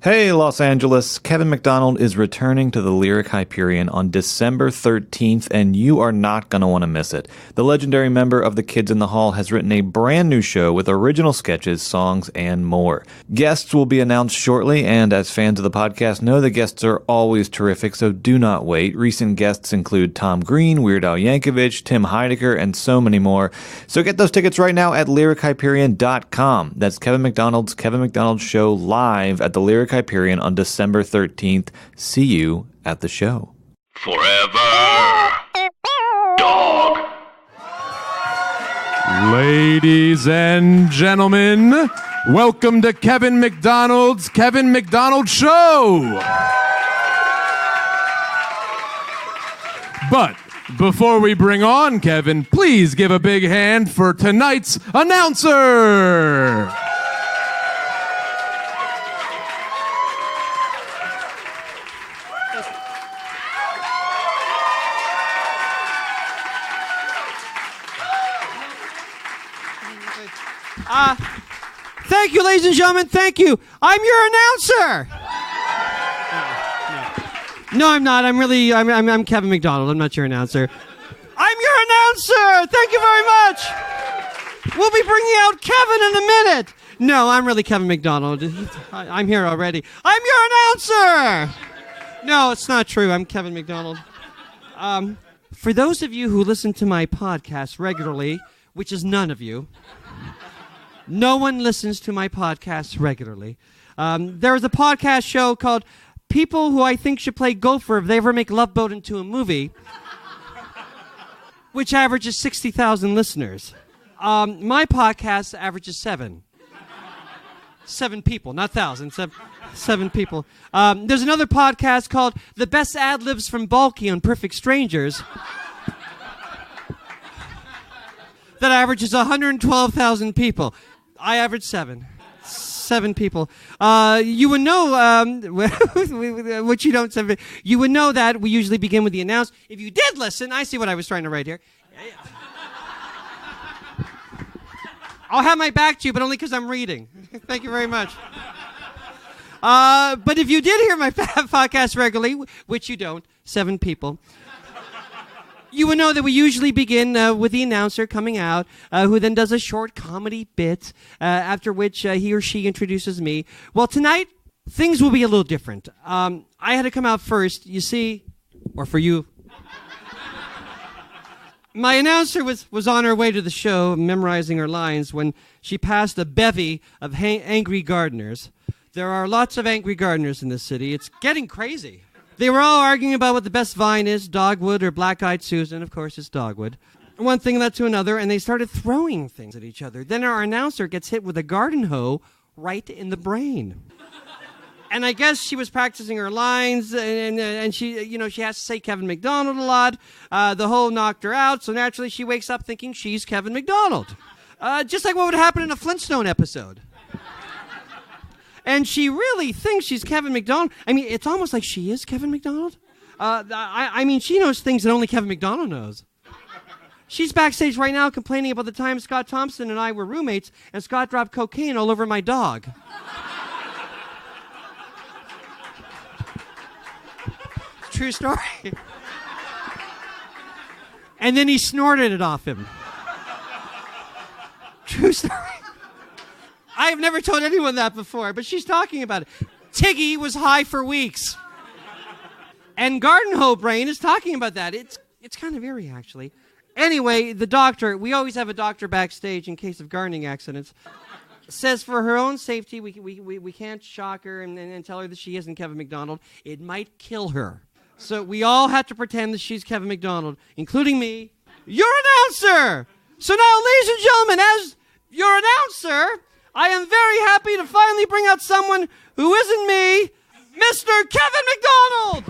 Hey, Los Angeles. Kevin McDonald is returning to the Lyric Hyperion on December 13th, and you are not going to want to miss it. The legendary member of the Kids in the Hall has written a brand new show with original sketches, songs, and more. Guests will be announced shortly, and as fans of the podcast know, the guests are always terrific, so do not wait. Recent guests include Tom Green, Weirdo, Yankovic, Tim Heidecker, and so many more. So get those tickets right now at LyricHyperion.com. That's Kevin McDonald Show live at the Lyric Hyperion on December 13th. See you at the show. Forever Dog. Ladies and gentlemen, welcome to Kevin McDonald's Kevin McDonald Show. But before we bring on Kevin, please give a big hand for tonight's announcer. Thank you, ladies and gentlemen. Thank you. I'm your announcer. No, I'm not. I'm Kevin McDonald. I'm not your announcer. I'm your announcer. Thank you very much. We'll be bringing out Kevin in a minute. No, I'm really Kevin McDonald. I'm here already. I'm your announcer. No, it's not true. I'm Kevin McDonald. For those of you who listen to my podcast regularly, which is none of you, no one listens to my podcast regularly. There is a podcast show called People Who I Think Should Play Gopher If They Ever Make Love Boat Into a Movie, which averages 60,000 listeners. My podcast averages 7. 7 people, not thousands. 7 people. There's another podcast called The Best Ad-Libs from Balky on Perfect Strangers that averages 112,000 people. I average 7. 7 people. You would know, which you don't say, you would know that we usually begin with the announce. If you did listen, I see what I was trying to write here. I'll have my back to you, but only because I'm reading. Thank you very much. But if you did hear my podcast regularly, which you don't, 7 people, you would know that we usually begin with the announcer coming out, who then does a short comedy bit, after which he or she introduces me. Well, tonight, things will be a little different. I had to come out first, you see, or for you. My announcer was on her way to the show, memorizing her lines, when she passed a bevy of angry gardeners. There are lots of angry gardeners in this city. It's getting crazy. They were all arguing about what the best vine is, dogwood or black-eyed Susan. Of course, it's dogwood. One thing led to another, and they started throwing things at each other. Then our announcer gets hit with a garden hoe right in the brain. And I guess she was practicing her lines, and she, she has to say Kevin McDonald a lot. The hoe knocked her out, so naturally she wakes up thinking she's Kevin McDonald. Just like what would happen in a Flintstone episode. And she really thinks she's Kevin McDonald. I mean, it's almost like she is Kevin McDonald. I mean, she knows things that only Kevin McDonald knows. She's backstage right now complaining about the time Scott Thompson and I were roommates and Scott dropped cocaine all over my dog. True story. And then he snorted it off him. True story. I've never told anyone that before, but she's talking about it. Tiggy was high for weeks. And Garden Hoe Brain is talking about that. It's kind of eerie, actually. Anyway, the doctor, we always have a doctor backstage in case of gardening accidents, says for her own safety, we can't shock her and tell her that she isn't Kevin McDonald. It might kill her. So we all have to pretend that she's Kevin McDonald, including me, your announcer. So now, ladies and gentlemen, as your announcer, I am very happy to finally bring out someone who isn't me, Mr. Kevin McDonald!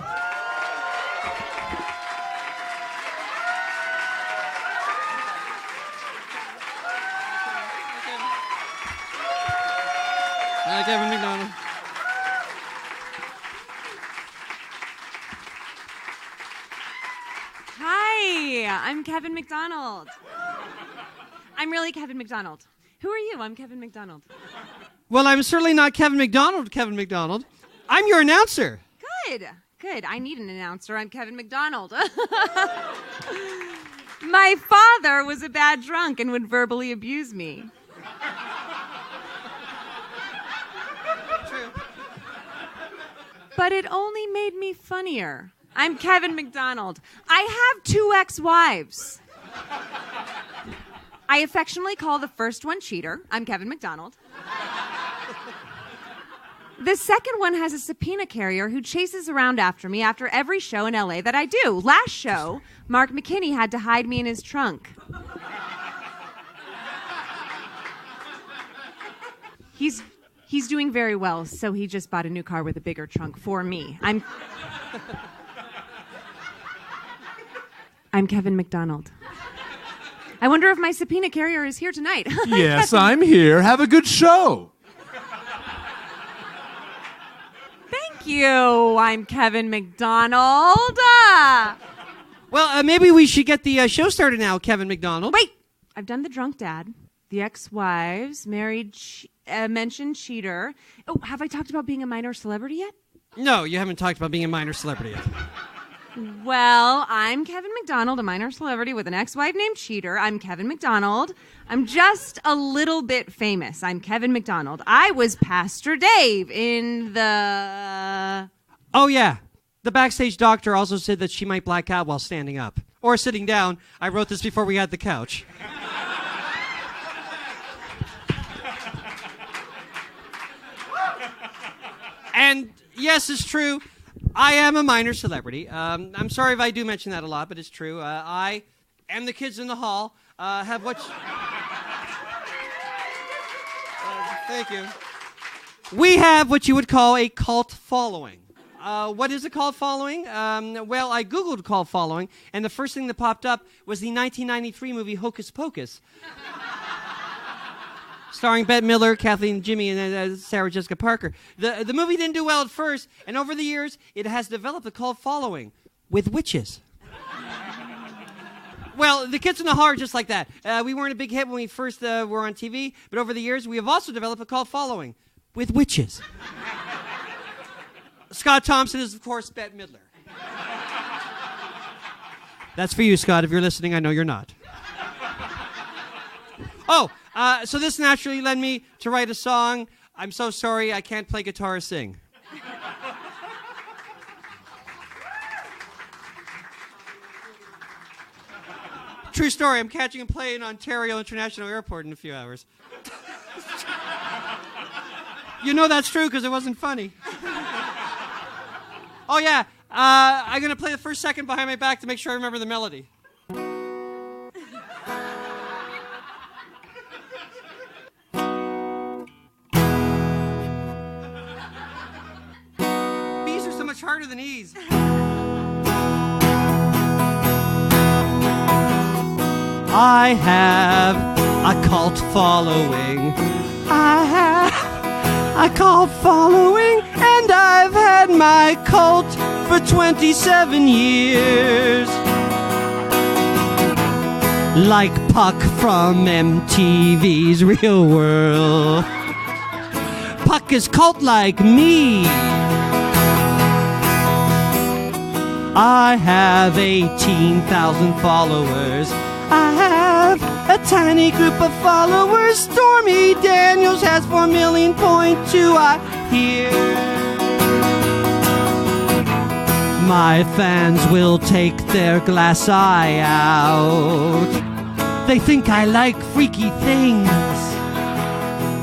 Hi, Kevin McDonald. Hi, I'm Kevin McDonald. I'm really Kevin McDonald. Who are you? I'm Kevin McDonald. Well, I'm certainly not Kevin McDonald, Kevin McDonald. I'm your announcer. Good. I need an announcer. I'm Kevin McDonald. My father was a bad drunk and would verbally abuse me. True. But it only made me funnier. I'm Kevin McDonald. I have 2 ex-wives. I affectionately call the first one Cheater. I'm Kevin McDonald. The second one has a subpoena carrier who chases around after me after every show in LA that I do. Last show, Mark McKinney had to hide me in his trunk. He's doing very well, so he just bought a new car with a bigger trunk for me. I'm Kevin McDonald. I wonder if my subpoena carrier is here tonight. Yes, I'm here. Have a good show. Thank you. I'm Kevin McDonald. Well, maybe we should get the show started now, Kevin McDonald. Wait. I've done the drunk dad, the ex-wives, married, mentioned cheater. Oh, have I talked about being a minor celebrity yet? No, you haven't talked about being a minor celebrity yet. Well, I'm Kevin McDonald, a minor celebrity with an ex-wife named Cheater. I'm Kevin McDonald. I'm just a little bit famous. I'm Kevin McDonald. I was Pastor Dave in the... Oh, yeah. The backstage doctor also said that she might black out while standing up. Or sitting down. I wrote this before we had the couch. And yes, it's true. I am a minor celebrity. I'm sorry if I do mention that a lot, but it's true. I and the kids in the hall have what... Thank you. We have what you would call a cult following. What is a cult following? Well, I Googled cult following, and the first thing that popped up was the 1993 movie Hocus Pocus. Starring Bette Midler, Kathleen Jimmy, and Sarah Jessica Parker. The movie didn't do well at first, and over the years, it has developed a cult following with witches. Well, the kids in the hall are just like that. We weren't a big hit when we first were on TV, but over the years, we have also developed a cult following with witches. Scott Thompson is, of course, Bette Midler. That's for you, Scott. If you're listening, I know you're not. Oh, so this naturally led me to write a song. I'm so sorry I can't play guitar or sing. True story. I'm catching a plane in Ontario International Airport in a few hours. You know that's true because it wasn't funny. Oh, yeah. I'm going to play the first second behind my back to make sure I remember the melody. B's are so much harder than E's. I have a cult following. I have a cult following, and I've had my cult for 27 years. Like Puck from MTV's Real World. Puck is cult like me. I have 18,000 followers. I have a tiny group of followers. Stormy Daniels has 4.2 million, I hear. My fans will take their glass eye out. They think I like freaky things.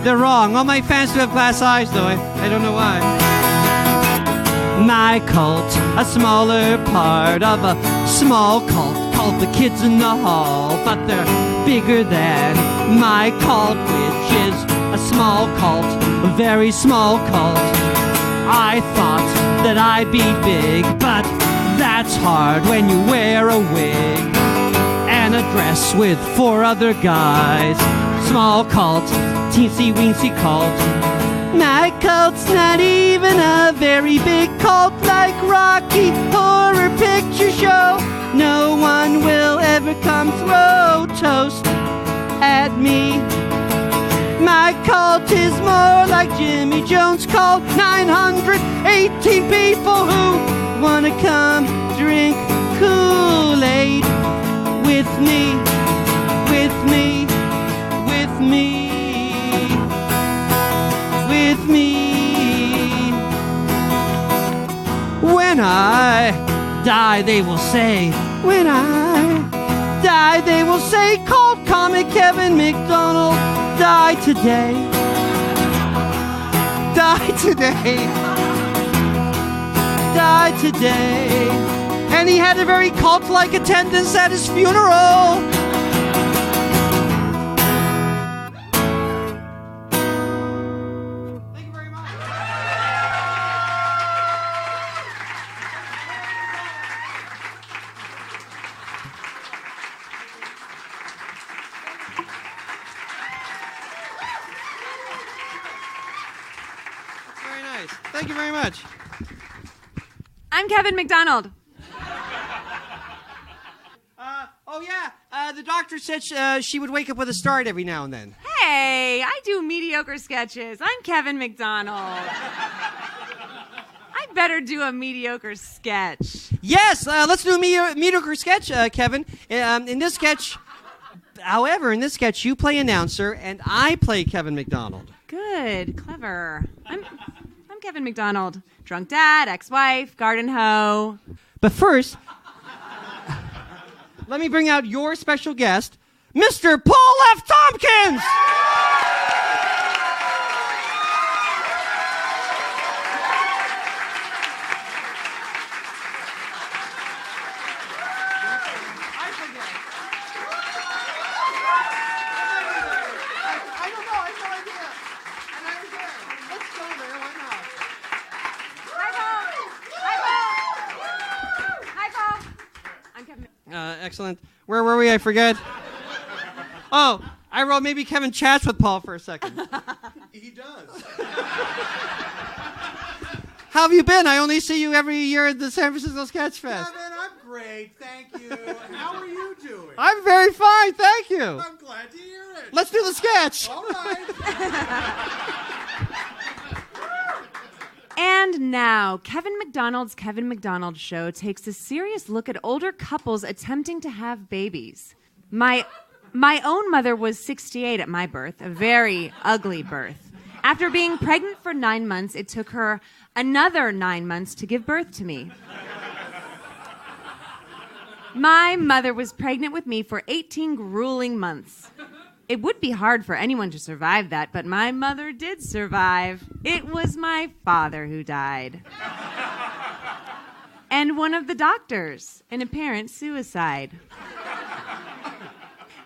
They're wrong. All my fans do have glass eyes, though. I don't know why. My cult, a smaller part of a small cult called the Kids in the Hall, but they're bigger than my cult, which is a small cult, a very small cult. I thought that I'd be big, but that's hard when you wear a wig and a dress with 4 other guys. Small cult, teensy weensy cult. My cult's not even a very big cult like Rocky Horror Picture Show. No one will ever come throw toast at me. My cult is more like Jimmy Jones' cult. 980 18 people who wanna come drink Kool-Aid with me, with me, with me, with me. When I die, they will say, when I die, they will say, called comic Kevin McDonald, die today. Die today. Die today. And he had a very cult-like attendance at his funeral. Thank you very much. Very nice. Thank you very much. I'm Kevin McDonald. The doctor said she would wake up with a start every now and then. Hey, I do mediocre sketches. I'm Kevin McDonald. I better do a mediocre sketch. Yes, let's do a mediocre sketch, Kevin. In this sketch, however, you play announcer and I play Kevin McDonald. Good, clever. I'm Kevin McDonald. Drunk dad, ex-wife, garden hoe. But first, let me bring out your special guest, Mr. Paul F. Tompkins! Excellent. Where were we? I forget. Oh, I wrote maybe Kevin chats with Paul for a second. He does. How have you been? I only see you every year at the San Francisco Sketch Fest. Kevin, I'm great, thank you. How are you doing? I'm very fine, thank you. I'm glad to hear it. Let's do the sketch. All right. And now, Kevin McDonald's Kevin McDonald Show takes a serious look at older couples attempting to have babies. My own mother was 68 at my birth, a very ugly birth. After being pregnant for 9 months, it took her another 9 months to give birth to me. My mother was pregnant with me for 18 grueling months. It would be hard for anyone to survive that, but my mother did survive. It was my father who died. And one of the doctors, an apparent suicide.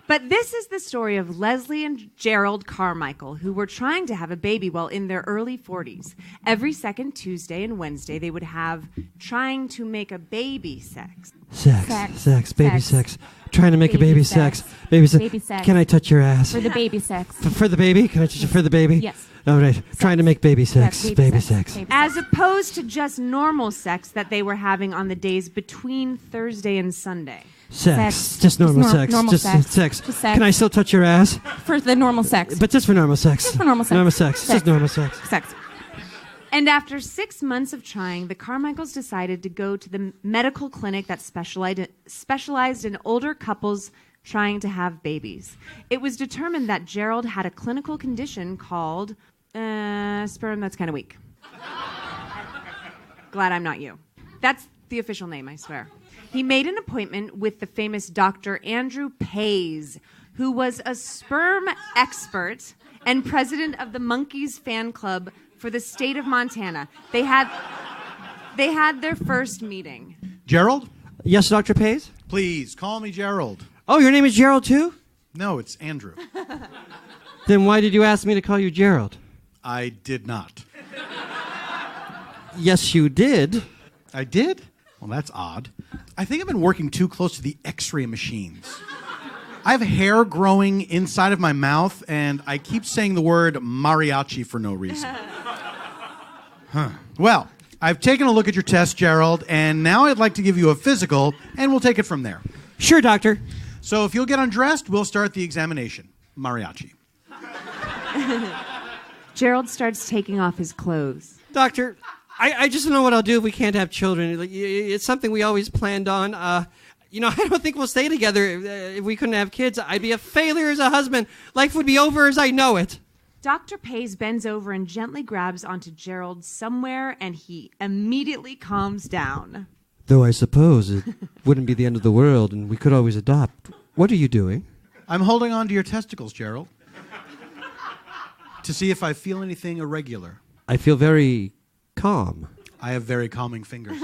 But this is the story of Leslie and Gerald Carmichael, who were trying to have a baby while in their early 40s. Every second Tuesday and Wednesday, they would have trying to make a baby sex. Sex, baby sex. Trying to make a baby sex. Baby sex. Can I touch your ass? For the baby sex. For the baby? Can I touch it for the baby? Yes. All right. Trying to make baby sex. Baby Baby sex. sex. As opposed to just normal sex that they were having on the days between Thursday and Sunday. Sex. Just normal sex. Normal Just sex. sex. Just sex. Can I still touch your ass? For the normal sex. But just for normal sex. Just for normal sex. Normal sex. Sex. Just normal sex. Sex. And after 6 months of trying, the Carmichaels decided to go to the medical clinic that specialized in older couples trying to have babies. It was determined that Gerald had a clinical condition called sperm that's kind of weak. Glad I'm not you. That's the official name, I swear. He made an appointment with the famous Dr. Andrew Pays, who was a sperm expert and president of the Monkeys fan club for the state of Montana. They had their first meeting. Gerald? Yes, Dr. Pays? Please, call me Gerald. Oh, your name is Gerald too? No, it's Andrew. Then why did you ask me to call you Gerald? I did not. Yes, you did. I did? Well, that's odd. I think I've been working too close to the X-ray machines. I have hair growing inside of my mouth, and I keep saying the word mariachi for no reason. Well, I've taken a look at your test, Gerald, and now I'd like to give you a physical, and we'll take it from there. Sure, doctor. So if you'll get undressed, we'll start the examination. Mariachi. Gerald starts taking off his clothes. Doctor, I just don't know what I'll do if we can't have children. It's something we always planned on. I don't think we'll stay together if we couldn't have kids. I'd be a failure as a husband. Life would be over as I know it. Dr. Pays bends over and gently grabs onto Gerald somewhere, and he immediately calms down. Though I suppose it wouldn't be the end of the world, and we could always adopt. What are you doing? I'm holding on to your testicles, Gerald. To see if I feel anything irregular. I feel very calm. I have very calming fingers.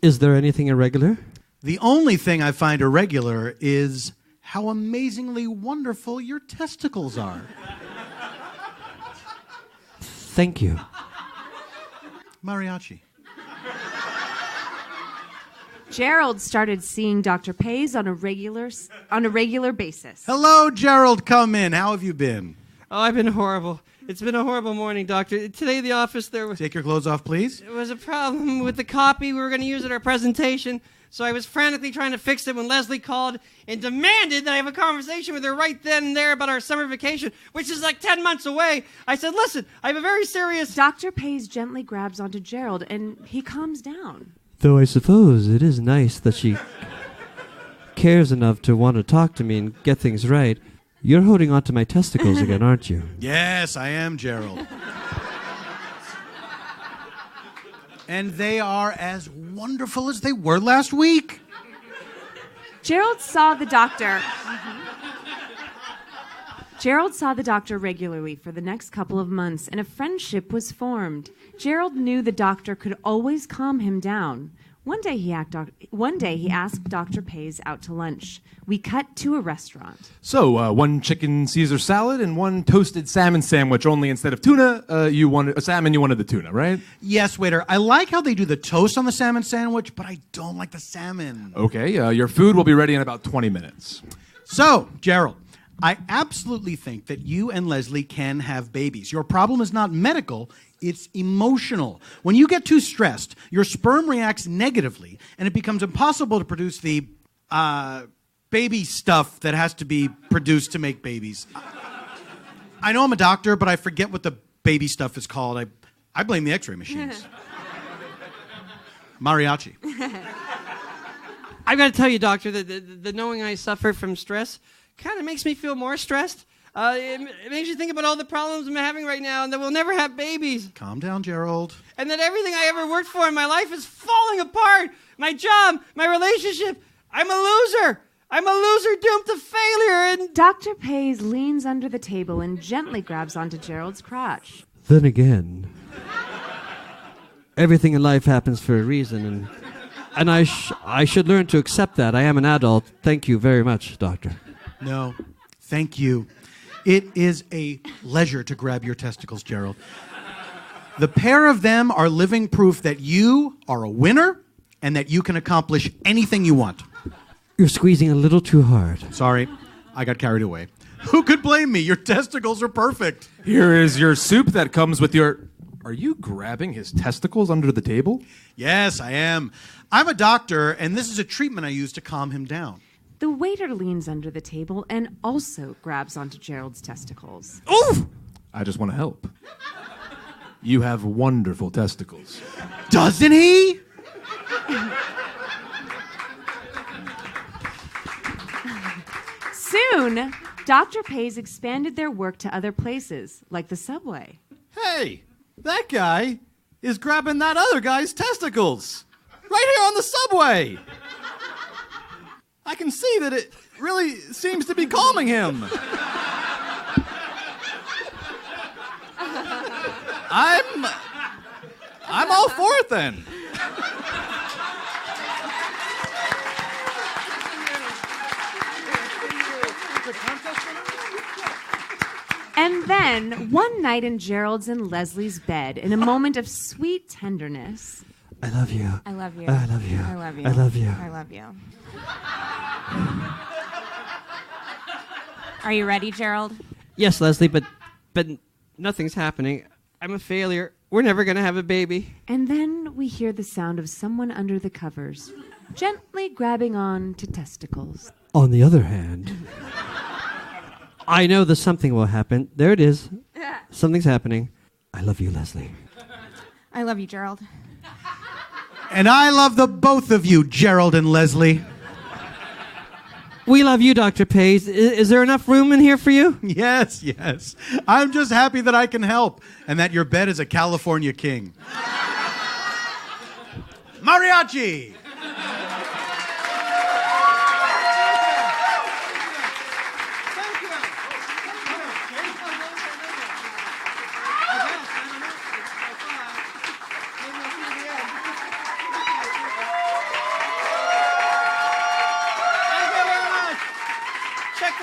Is there anything irregular? The only thing I find irregular is how amazingly wonderful your testicles are. Thank you. Mariachi. Gerald started seeing Dr. Pays on a regular basis. Hello, Gerald. Come in. How have you been? Oh, I've been horrible. It's been a horrible morning, doctor. Today at the office there was... Take your clothes off, please. There was a problem with the copy we were going to use at our presentation, so I was frantically trying to fix it when Leslie called and demanded that I have a conversation with her right then and there about our summer vacation, which is like 10 months away. I said, listen, I have a very serious... Dr. Pays gently grabs onto Gerald, and he calms down. Though I suppose it is nice that she cares enough to want to talk to me and get things right. You're holding on to my testicles again, aren't you? Yes, I am, Gerald. And they are as wonderful as they were last week. Gerald saw the doctor. Gerald saw the doctor regularly for the next couple of months, and a friendship was formed. Gerald knew the doctor could always calm him down. One day he asked Dr. Pays out to lunch. We cut to a restaurant. So, one chicken Caesar salad and one toasted salmon sandwich, only instead of tuna, you wanted a salmon, you wanted the tuna, right? Yes, waiter. I like how they do the toast on the salmon sandwich, but I don't like the salmon. Okay, your food will be ready in about 20 minutes. So, Gerald, I absolutely think that you and Leslie can have babies. Your problem is not medical, it's emotional. When you get too stressed, your sperm reacts negatively, and it becomes impossible to produce the baby stuff that has to be produced to make babies. I know I'm a doctor, but I forget what the baby stuff is called. I blame the x-ray machines. Mariachi. I've got to tell you, doctor, that the knowing I suffer from stress kind of makes me feel more stressed. It makes you think about all the problems I'm having right now and that we'll never have babies. Calm down, Gerald. And that everything I ever worked for in my life is falling apart. My job, my relationship. I'm a loser. I'm a loser doomed to failure. And Dr. Pays leans under the table and gently grabs onto Gerald's crotch. Then again, everything in life happens for a reason, and I should learn to accept that. I am an adult. Thank you very much, doctor. No, thank you. It is a leisure to grab your testicles, Gerald. The pair of them are living proof that you are a winner and that you can accomplish anything you want. You're squeezing a little too hard. Sorry, I got carried away. Who could blame me? Your testicles are perfect. Here is your soup that comes with your... Are you grabbing his testicles under the table? Yes, I am. I'm a doctor, and this is a treatment I use to calm him down. The waiter leans under the table and also grabs onto Gerald's testicles. Oof! I just want to help. You have wonderful testicles. Doesn't he? Soon, Dr. Pays expanded their work to other places, like the subway. Hey, that guy is grabbing that other guy's testicles. Right here on the subway. I can see that it really seems to be calming him. I'm all for it then. And then, one night in Gerald's and Leslie's bed, in a moment of sweet tenderness... I love you. I love you. I love you. I love you. I love you. I love you. Are you ready, Gerald? yes, Leslie, but nothing's happening. I'm a failure. We're never going to have a baby. And then we hear the sound of someone under the covers, gently grabbing on to testicles. On the other hand, I know that something will happen. There it is. Something's happening. I love you, Leslie. I love you, Gerald. And I love the both of you, Gerald and Leslie. We love you, Dr. Pays. Is there enough room in here for you? Yes, yes. I'm just happy that I can help and that your bed is a California king. Mariachi!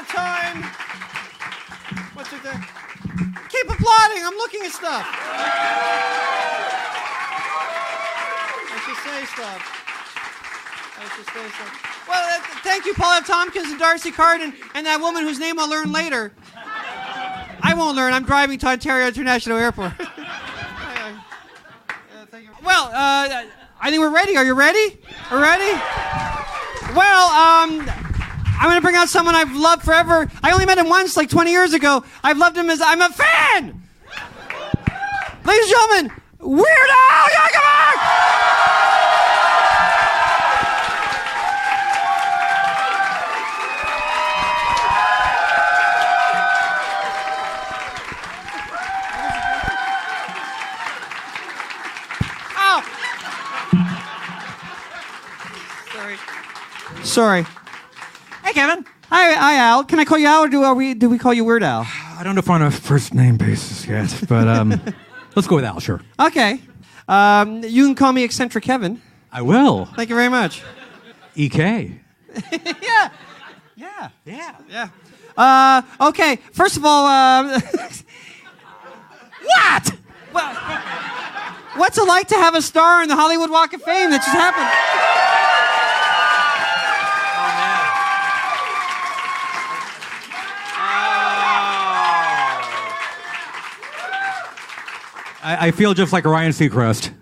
Time. What's it there? Keep applauding. I'm looking at stuff. I should say stuff. Well, thank you, Paula Tompkins and Darcy Carden, and that woman whose name I'll learn later. I won't learn. I'm driving to Ontario International Airport. Well, I think we're ready. Are you ready? Are ready? Well, I'm going to bring out someone I've loved forever. I only met him once, like 20 years ago. I've loved him as I'm a fan. Ladies and gentlemen, Weirdo Yankovic! Oh. Sorry. Hey, Kevin. Hi, Al. Can I call you Al, or do we call you Weird Al? I don't know if we're on a first name basis yet, but let's go with Al, sure. Okay. You can call me Eccentric Kevin. I will. Thank you very much. EK. Yeah. Okay. First of all, what? Well, what's it like to have a star in the Hollywood Walk of Fame that just happened? I feel just like Ryan Seacrest.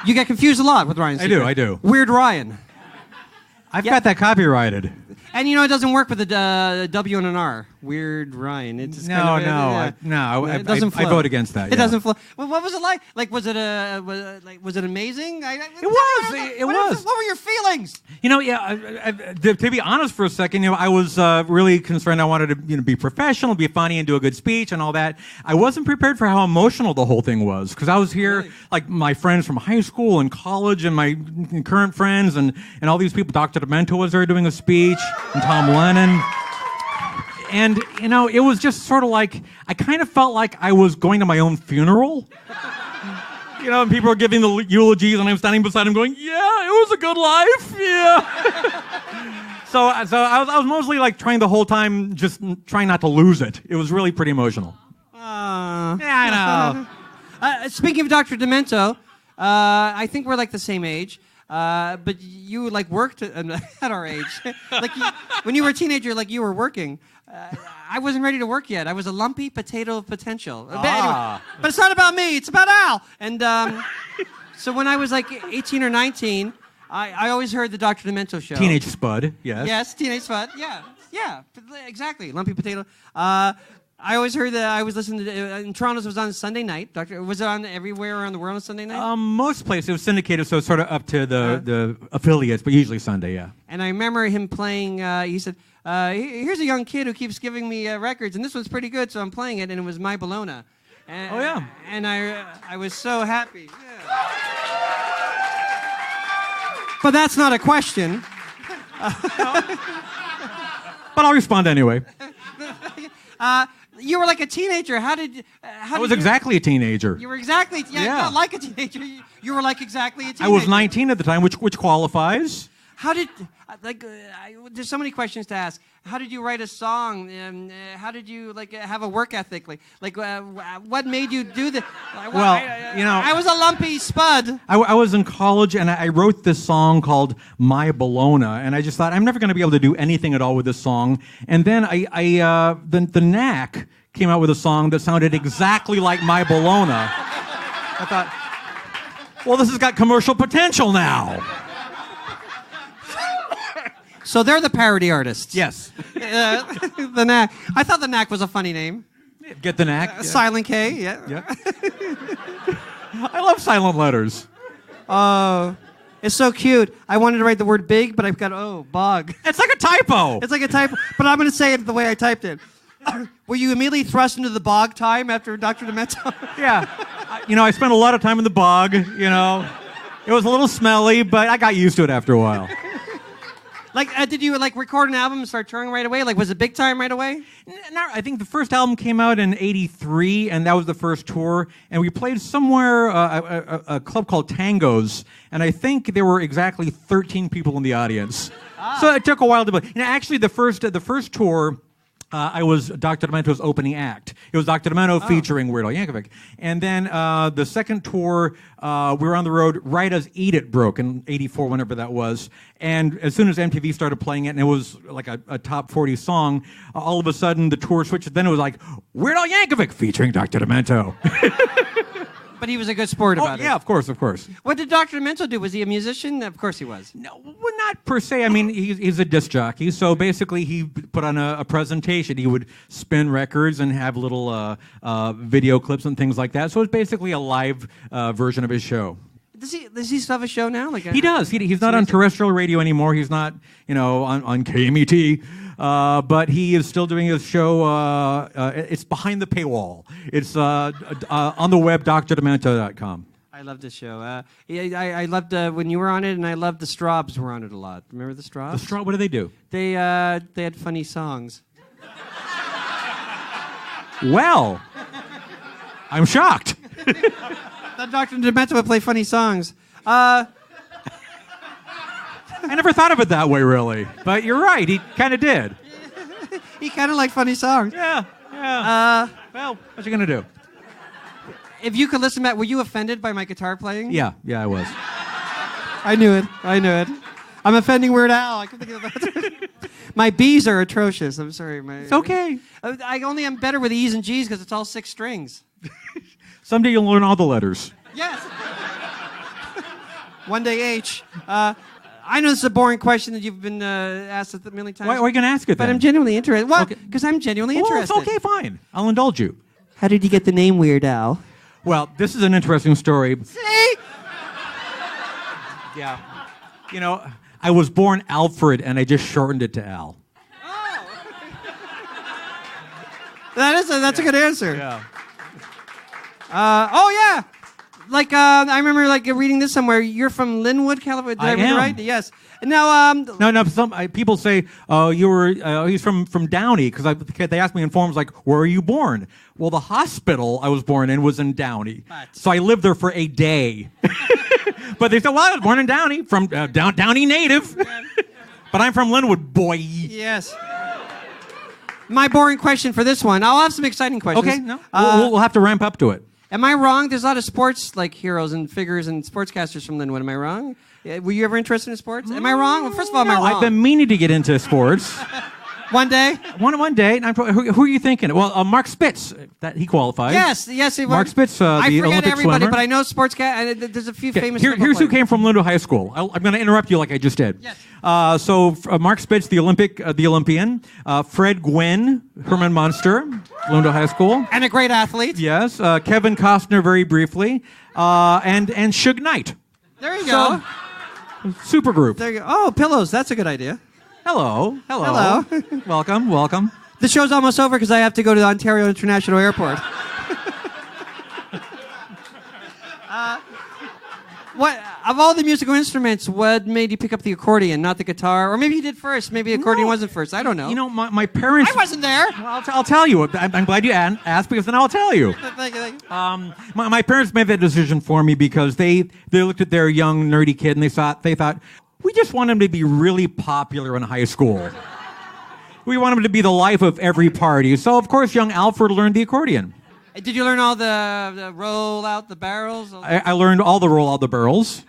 You get confused a lot with Ryan Seacrest. I do. Weird Ryan. I've got that copyrighted. And you know, it doesn't work with a W and an R. Weird Ryan. It's just No, it doesn't flow. I vote against that. It doesn't flow. Well, what was it like? Like, was it amazing? It was. What were your feelings? You know, to be honest for a second, I was really concerned. I wanted to be professional, be funny, and do a good speech and all that. I wasn't prepared for how emotional the whole thing was, because I was here, like my friends from high school and college and my current friends and all these people. Dr. Demento was there doing a speech, and Tom Lennon. And, it was just sort of like, I kind of felt like I was going to my own funeral. And people were giving the eulogies, and I'm standing beside them going, yeah, it was a good life, yeah. So I was mostly like trying the whole time, just trying not to lose it. It was really pretty emotional. Yeah, I know. Speaking of Dr. Demento, I think we're like the same age. But you worked at our age. When you were a teenager, you were working. I wasn't ready to work yet. I was a lumpy potato of potential. But anyway, but it's not about me. It's about Al. And so when I was 18 or 19, I always heard the Dr. Demento show. Teenage Spud, yes. Yes, Teenage Spud. Yeah, exactly. Lumpy potato. I always heard that. I was listening to in Toronto. It was on Sunday night. Was it on everywhere around the world on Sunday night? Most places it was syndicated, so it's sort of up to the affiliates, but usually Sunday, yeah. And I remember him playing. He said, "Here's a young kid who keeps giving me records, and this one's pretty good, so I'm playing it." And it was My Bologna. And, oh yeah. And I was so happy. Yeah. But that's not a question. But I'll respond anyway. You were like a teenager. I was exactly a teenager. You were exactly, not like a teenager. You were exactly a teenager. I was 19 at the time, which qualifies. How did, there's so many questions to ask. How did you write a song? How did you, have a work ethic? What made you do this? I was a lumpy spud. I was in college, and I wrote this song called My Bologna, and I just thought, I'm never going to be able to do anything at all with this song. And then the Knack came out with a song that sounded exactly like My Bologna. I thought, well, this has got commercial potential now. So they're the parody artists. Yes. The Knack. I thought the Knack was a funny name. Get the Knack. Silent K, yeah. have silent letters. Oh, it's so cute. I wanted to write the word big, but I've got, bog. It's like a typo. It's like a typo, but I'm going to say it the way I typed it. Were you immediately thrust into the bog time after Dr. Demento? Yeah. I spent a lot of time in the bog, It was a little smelly, but I got used to it after a while. Did you record an album and start touring right away? Was it big time right away? No, I think the first album came out in '83, and that was the first tour. And we played somewhere, a club called Tango's, and I think there were exactly 13 people in the audience. So it took a while to build. Actually, the first tour. I was Dr. Demento's opening act. It was Dr. Demento featuring Weirdo Yankovic. And then the second tour, we were on the road right as Eat It broke in '84, whenever that was. And as soon as MTV started playing it, and it was like a top 40 song, all of a sudden the tour switched. Then it was like, Weirdo Yankovic featuring Dr. Demento. But he was a good sport about it. Yeah, of course. What did Dr. Demento do? Was he a musician? Of course he was. No, well, not per se. I mean, he's a disc jockey. So basically, he put on a presentation. He would spin records and have little video clips and things like that. So it's basically a live version of his show. Does he still have a show now? He does. He's not on terrestrial radio anymore. He's not, on KMET. But he is still doing his show. It's behind the paywall. It's on the web, drdemento.com. I loved the show. I loved when you were on it, and I loved the Straubs were on it a lot. Remember the Straubs? What do they do? They had funny songs. Well, I'm shocked. That Dr. Demento would play funny songs. I never thought of it that way, really. But you're right. He kind of did. He kind of liked funny songs. Yeah. Well, what you going to do? If you could listen back, were you offended by my guitar playing? Yeah, I was. I knew it. I'm offending Weird Al. I couldn't think of that. My B's are atrocious. I'm sorry. It's okay. I only am better with E's and G's because it's all 6 strings. Someday you'll learn all the letters. Yes. One day H. I know this is a boring question that you've been asked a million times. Why are you going to ask it then? But I'm genuinely interested. Well, because I'm genuinely interested. It's okay, fine. I'll indulge you. How did you get the name Weird Al? Well, this is an interesting story. See? Yeah. I was born Alfred, and I just shortened it to Al. Oh. That's a good answer. Yeah. Yeah. I remember reading this somewhere. You're from Linwood, California. Did I read it right? Yes. Now, No. Some people say, he's from Downey, because they asked me in forums where are you born? Well, the hospital I was born in was in Downey, so I lived there for a day. But they said, well, I was born in Downey, from Downey native, but I'm from Linwood, boy. Yes. My boring question for this one. I'll have some exciting questions. Okay, no, we'll have to ramp up to it. Am I wrong? There's a lot of sports heroes and figures and sportscasters from Linwood. Am I wrong? Were you ever interested in sports? Am I wrong? Well, first of all, am I wrong? I've been meaning to get into sports. One day? One day. Who are you thinking? Well, Mark Spitz. He qualifies. Yes. Mark Spitz, I the forget Olympic everybody, swimmer. but I know there's a few famous Here's football who players. came from Linwood High School. I'm going to interrupt you like I just did. Yes. Mark Spitz, the Olympian. Fred Gwynn, Herman Munster, Linwood High School. And a great athlete. Yes. Kevin Costner, very briefly. And Suge Knight. There you go. Super group. There you go. Oh, pillows. That's a good idea. Hello. Welcome. The show's almost over because I have to go to the Ontario International Airport. What of all the musical instruments, what made you pick up the accordion, not the guitar? Or maybe you did first. Maybe the accordion wasn't first. I don't know. My parents... I wasn't there. I'll tell you. I'm glad you asked, because then I'll tell you. Thank you. My parents made that decision for me because they looked at their young nerdy kid and they thought we just want him to be really popular in high school. We want him to be the life of every party. So of course young Alfred learned the accordion. Did you learn all the roll out the barrels? I learned all the roll out the barrels.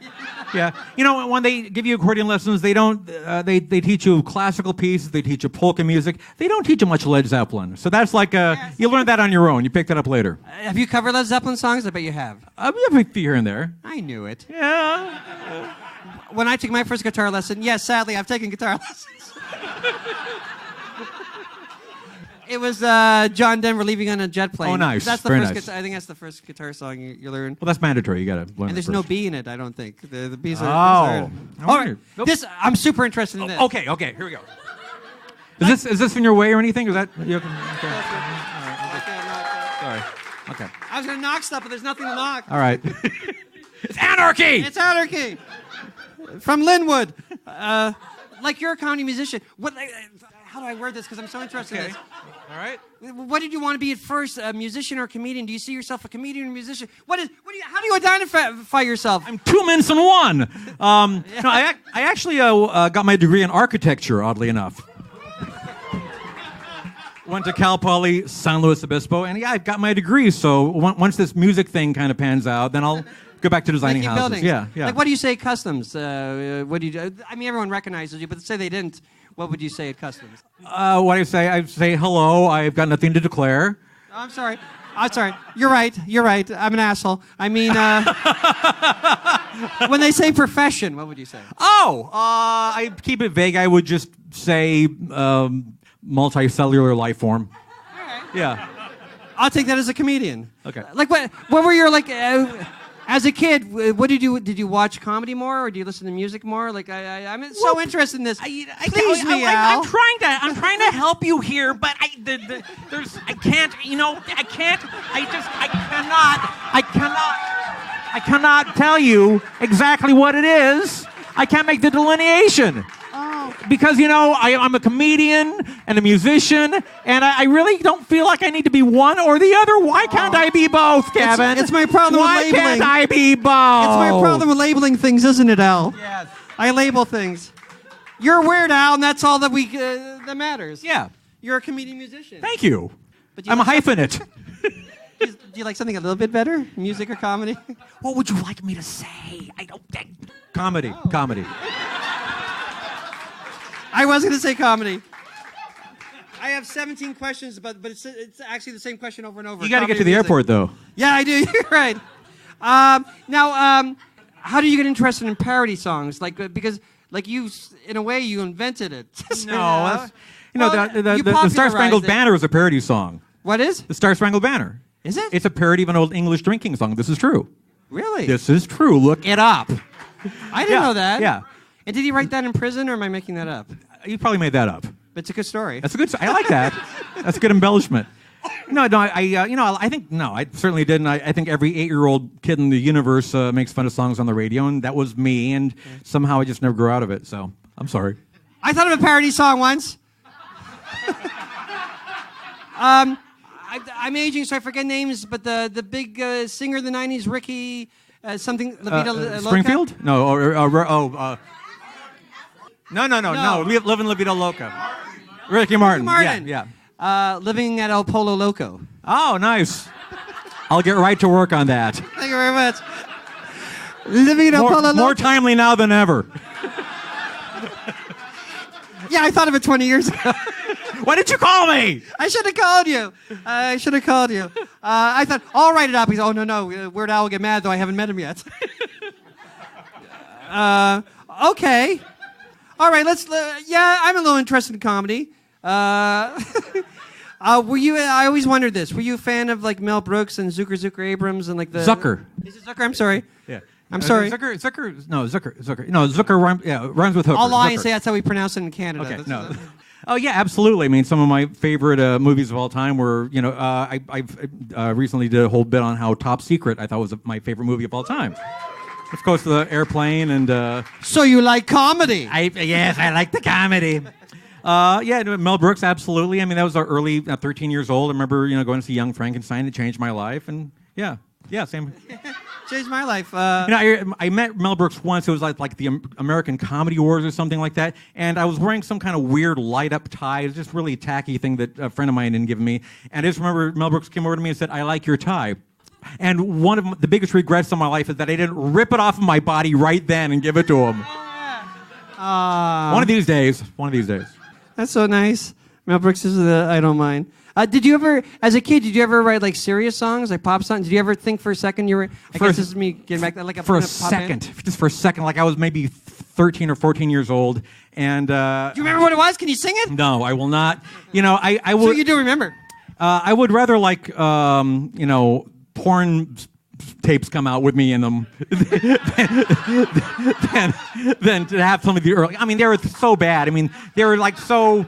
Yeah. When they give you accordion lessons, they don't they teach you classical pieces, they teach you polka music. They don't teach you much Led Zeppelin. So that's you learn that on your own. You pick that up later. Have you covered Led Zeppelin songs? I bet you have. We have a few here and there. I knew it. Yeah. When I took my first guitar lesson, yes, sadly, I've taken guitar lessons. It was John Denver leaving on a jet plane. Oh, nice. That's the Very first. nice. I think that's the first guitar song you learn. Well, that's mandatory. You got to learn. And there's no B in it. I don't think the B's are. Oh. All right. This I'm super interested in this. Okay. Here we go. Is this in your way or anything? Is that? You okay. Sorry. Okay. I was gonna knock stuff, but there's nothing to knock. All right. It's anarchy. It's anarchy. From Linwood. Like you're a comedy musician. How do I word this? Because I'm so interested in this. All right. What did you want to be at first, a musician or a comedian? Do you see yourself a comedian or a musician? How do you identify yourself? I'm 2 minutes in one. No, I actually got my degree in architecture, oddly enough. Went to Cal Poly San Luis Obispo, and yeah, I've got my degree. So once this music thing kind of pans out, then I'll go back to designing houses. Buildings. Yeah. Like, what do you say at customs? What do you do? I mean, everyone recognizes you, but say they didn't. What would you say at customs? What do I say? I say hello. I've got nothing to declare. Oh, I'm sorry. You're right. I'm an asshole. I mean, when they say profession, what would you say? I keep it vague. I would just say multicellular life form. All right. Yeah. I'll take that as a comedian. Okay. Like what were your as a kid? What did you watch comedy more, or do you listen to music more? Like I'm so interested in this. Please me, Al. I'm trying to help you here, but I cannot tell you exactly what it is. I can't make the delineation. Because, I'm a comedian and a musician, and I really don't feel like I need to be one or the other. Why can't I be both, Kevin? It's my problem with labeling. Why can't I be both? It's my problem with labeling things, isn't it, Al? Yes. I label things. You're weird, Al, and that's all that that matters. Yeah. You're a comedian musician. Thank you. But I'm a hyphenate. Do you like something a little bit better? Music or comedy? What would you like me to say? I don't think. Comedy. I was going to say comedy. I have 17 questions, but it's actually the same question over and over. You got to get to the airport, though. Yeah, I do. You're right. Now, how do you get interested in parody songs? Because you, in a way, you invented it. No, the Star Spangled Banner is a parody song. What is? The Star Spangled Banner. Is it? It's a parody of an old English drinking song. This is true. Really? This is true. Look it up. I didn't know that. Yeah. And did he write that in prison, or am I making that up? You probably made that up. But it's a good story. That's a good. I like that. That's a good embellishment. No, I think no, I certainly didn't. I think every 8-year-old kid in the universe makes fun of songs on the radio, and that was me. And somehow I just never grew out of it. So I'm sorry. I thought of a parody song once. I'm aging, so I forget names. But the big singer of the '90s, Ricky something. La Vida Loca? Springfield? No. No. Living La Vida Loca. Ricky Martin. Yeah. Living at El Polo Loco. Oh, nice. I'll get right to work on that. Thank you very much. Living at El Polo Loco. More timely now than ever. Yeah, I thought of it 20 years ago. Why didn't you call me? I should have called you. I thought, I'll write it up. He said, no. Weird Al will get mad, though I haven't met him yet. Okay. All right, I'm a little interested in comedy. Were you? I always wondered this. Were you a fan of like Mel Brooks and Zucker Abrams and like the Zucker? Is it Zucker? I'm sorry. Yeah. I'm sorry. Zucker. No, Zucker rhymes with Hooker. I'll lie and Zucker. say that's how we pronounce it in Canada. Okay. No. Oh yeah, absolutely. I mean, some of my favorite movies of all time were, I've recently did a whole bit on how Top Secret I thought was my favorite movie of all time. Of course, the airplane and. So you like comedy? Yes, I like the comedy. Mel Brooks, absolutely. I mean, that was our early 13 years old. I remember, going to see Young Frankenstein. It changed my life, and yeah, same. Changed my life. I met Mel Brooks once. It was like the American Comedy Awards or something like that, and I was wearing some kind of weird light-up tie. It was just really tacky thing that a friend of mine didn't give me. And I just remember Mel Brooks came over to me and said, "I like your tie." And one of the biggest regrets of my life is that I didn't rip it off of my body right then and give it to him. One of these days. That's so nice. Mel Brooks is I don't mind. Did you ever, as a kid, write like serious songs, like pop songs? Did you ever think for a second you were? I guess this is me getting back like a just for a second, like I was maybe 13 or 14 years old. And Do you remember what it was? Can you sing it? no, I will not. You know, I would. So you do remember. I would rather like porn tapes come out with me in them than to have some of the early. I mean, they were so bad. I mean, they were like so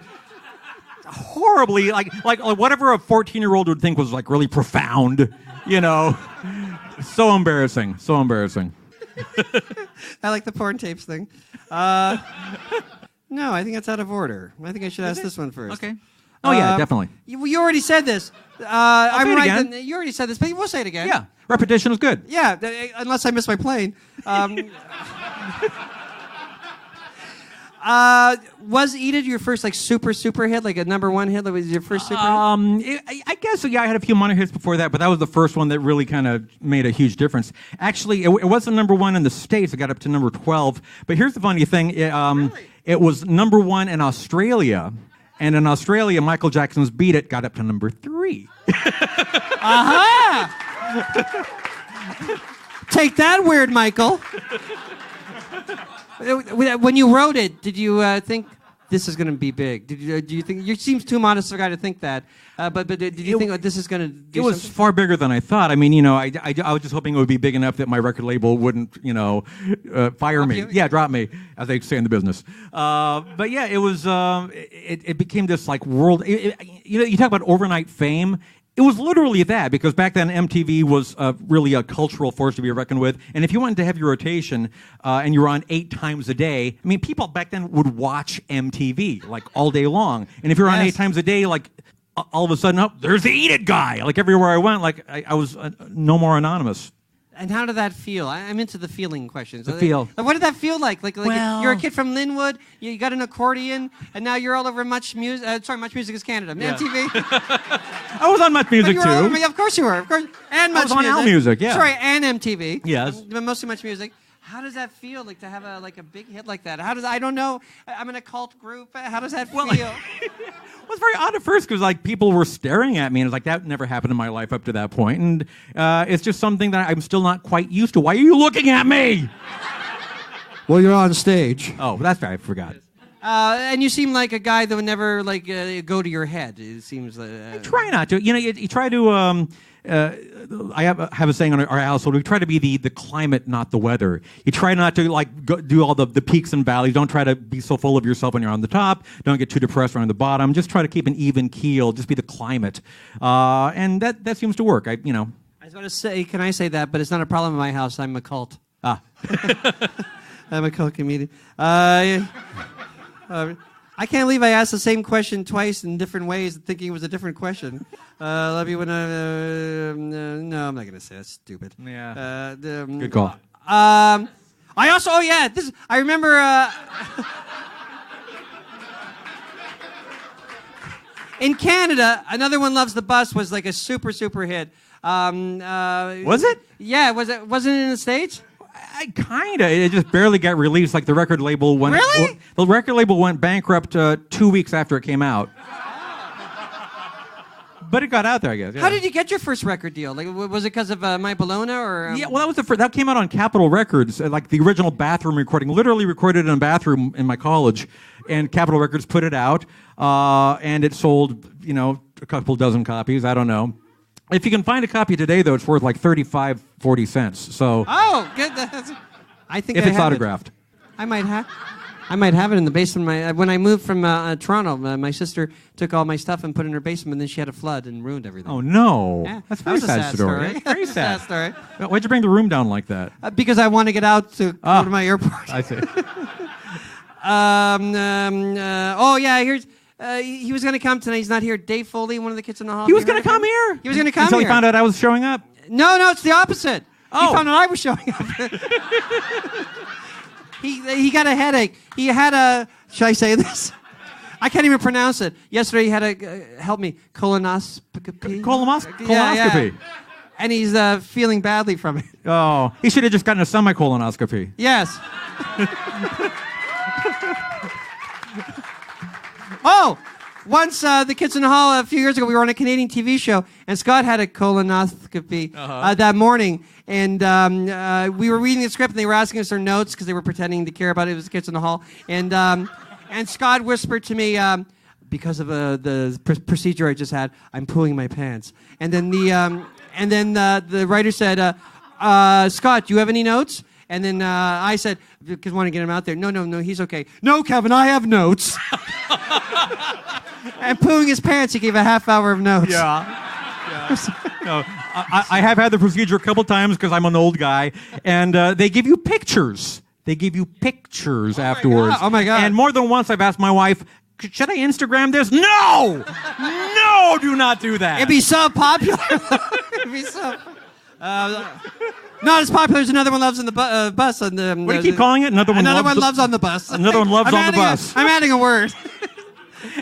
horribly like whatever a 14-year-old would think was like really profound. You know, so embarrassing. So embarrassing. I like the porn tapes thing. No, I think that's out of order. I think I should ask this one first. Okay. Oh yeah, definitely. You already said this. I'll say it again. You already said this, but we'll say it again. Yeah, repetition is good. Yeah, unless I miss my plane. Was Eat It your first like super hit, like a #1 hit? Like, was your first super hit? I guess so. Yeah, I had a few minor hits before that, but that was the first one that really kind of made a huge difference. Actually, it wasn't #1 in the States. It got up to number 12. But here's the funny thing: it was #1 in Australia. And in Australia, Michael Jackson's Beat It got up to number 3. Aha! Take that, Weird Michael. When you wrote it, did you think this is going to be big? Do you think you seems too modest a guy to think that? But did you think this is going to do It was something? far bigger than I thought. I mean, you know, I was just hoping it would be big enough that my record label wouldn't, fire me. you? Yeah, drop me, as they say in the business. But yeah, it was. It became this like world. You talk about overnight fame. It was literally that, because back then MTV was really a cultural force to be reckoned with. And if you wanted to have your rotation and you were on 8 times a day, I mean, people back then would watch MTV like all day long. And if you're on 8 times a day, like all of a sudden, oh, there's the Eat It guy. Like everywhere I went, like I was no more anonymous. And how did that feel? I'm into the feeling questions. The feel. What did that feel like? Like Well- you're a kid from Linwood, you got an accordion, and now you're all over Much Music. Much Music is Canada. Yeah. MTV. I was on Much Music You were all too. over- of course you were. Of course. And Much was on Music. Al Music, yeah. Sorry, and MTV. Yes. But mostly Much Music. How does that feel, like to have a big hit like that? I don't know. I'm in a cult group. How does that feel? It was very odd at first because like people were staring at me, and it was like that never happened in my life up to that point, and it's just something that I'm still not quite used to. Why are you looking at me? Well, you're on stage. Oh, that's right. I forgot. And you seem like a guy that would never go to your head. It seems. Try not to. You know, you try to. I have a saying on our household. We try to be the climate, not the weather. You try not to do all the peaks and valleys. Don't try to be so full of yourself when you're on the top. Don't get too depressed when you're on the bottom. Just try to keep an even keel. Just be the climate, and that seems to work. I was going to say, can I say that? But it's not a problem in my house. I'm a cult. Ah. I'm a cult comedian. I can't believe I asked the same question twice in different ways, thinking it was a different question. Love you when I... no, I'm not going to say that. That's stupid. Yeah. Good call. I also... Oh, yeah. I remember... in Canada, Another One Loves the Bus was like a super hit. Was it? Yeah. Wasn't it in the States? Kinda. It just barely got released. Like the record label went. Really? The record label went bankrupt 2 weeks after it came out. But it got out there, I guess. Yeah. How did you get your first record deal? Like, was it because of My Bologna or? Yeah, well, that was the first. That came out on Capitol Records, like the original bathroom recording. Literally recorded in a bathroom in my college, and Capitol Records put it out, and it sold, a couple dozen copies. I don't know. If you can find a copy today, though, it's worth like 35-40 cents. So. Oh, good. I think if I it's have autographed. It. I might have it in the basement. When I moved from Toronto, my sister took all my stuff and put it in her basement, and then she had a flood and ruined everything. Oh no, yeah, that's a very sad story. Very sad story. Why'd you bring the room down like that? Because I want to get out to go to my airport. I see. Oh yeah, here's. He was going to come tonight. He's not here. Dave Foley, one of the kids in the hall. He was going to come here. He was going to come until here. He found out I was showing up. No, it's the opposite. Oh. He found out I was showing up. He got a headache. He had a. Should I say this? I can't even pronounce it. Yesterday he had a help me colonoscopy. Colonoscopy. Yeah. And he's feeling badly from it. Oh, he should have just gotten a semi-colonoscopy. Yes. Oh, Once, the Kids in the Hall, a few years ago, we were on a Canadian TV show, and Scott had a colonoscopy that morning. And we were reading the script, and they were asking us our notes because they were pretending to care about it. It was the Kids in the Hall. And Scott whispered to me, because of the procedure I just had, I'm pooing my pants. And then the writer said, Scott, do you have any notes? And then I said, because I want to get him out there, no, he's okay. No, Kevin, I have notes. And pooing his pants, he gave a half hour of notes. Yeah. No, I have had the procedure a couple times because I'm an old guy, and they give you pictures. They give you pictures afterwards. Oh my God. And more than once I've asked my wife, should I Instagram this? No! No, do not do that. It'd be so popular. It'd be so... not as popular as Another One Loves on the Bus. What do you keep calling it? Another One Loves on the Bus. Another One Loves on the Bus. I'm adding a word.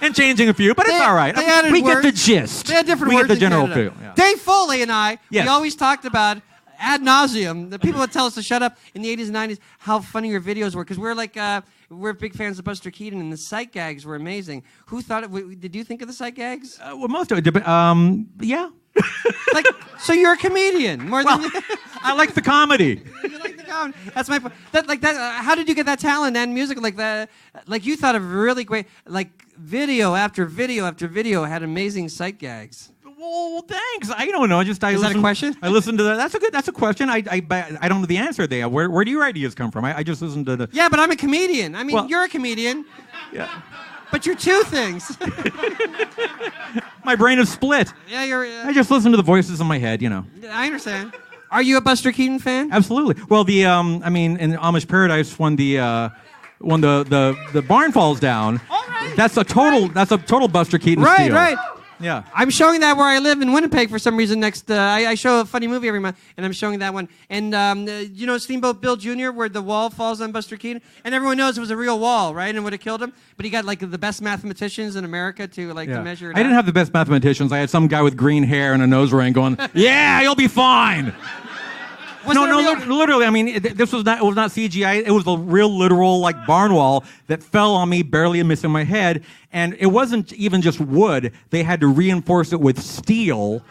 And changing a few, but it's all right. We get the gist. They had different we words. We get the general feel. Yeah. Dave Foley and I, yes. we always talked about ad nauseum. The people would tell us to shut up in the 80s and 90s how funny your videos were, because we're big fans of Buster Keaton, and the sight gags were amazing. Who thought it? Did you think of the sight gags? Well, most of it. Yeah. So you're a comedian more than. I like the comedy. You like the comedy. That's my point. How did you get that talent and music like that? Like you thought of really great, video after video after video had amazing sight gags. Well, thanks. I don't know. Is that a question? I listened to that. That's a question. I don't know the answer there. Where do your ideas come from? I just listened to the. Yeah, but I'm a comedian. I mean, you're a comedian. Yeah. But you're two things. My brain is split. Yeah, you're. I just listen to the voices in my head. I understand. Are you a Buster Keaton fan? Absolutely. Well, in Amish Paradise when the barn falls down. All right. That's a total Buster Keaton steal. Right. Yeah. I'm showing that where I live in Winnipeg for some reason next. I show a funny movie every month, and I'm showing that one. And Steamboat Bill Jr., where the wall falls on Buster Keaton? And everyone knows it was a real wall, right? And would have killed him. But he got the best mathematicians in America to measure it I didn't have the best mathematicians. I had some guy with green hair and a nose ring going, yeah, you'll be fine. Literally. I mean, this was not. It was not CGI. It was a real, literal, barn wall that fell on me, barely missing my head. And it wasn't even just wood. They had to reinforce it with steel,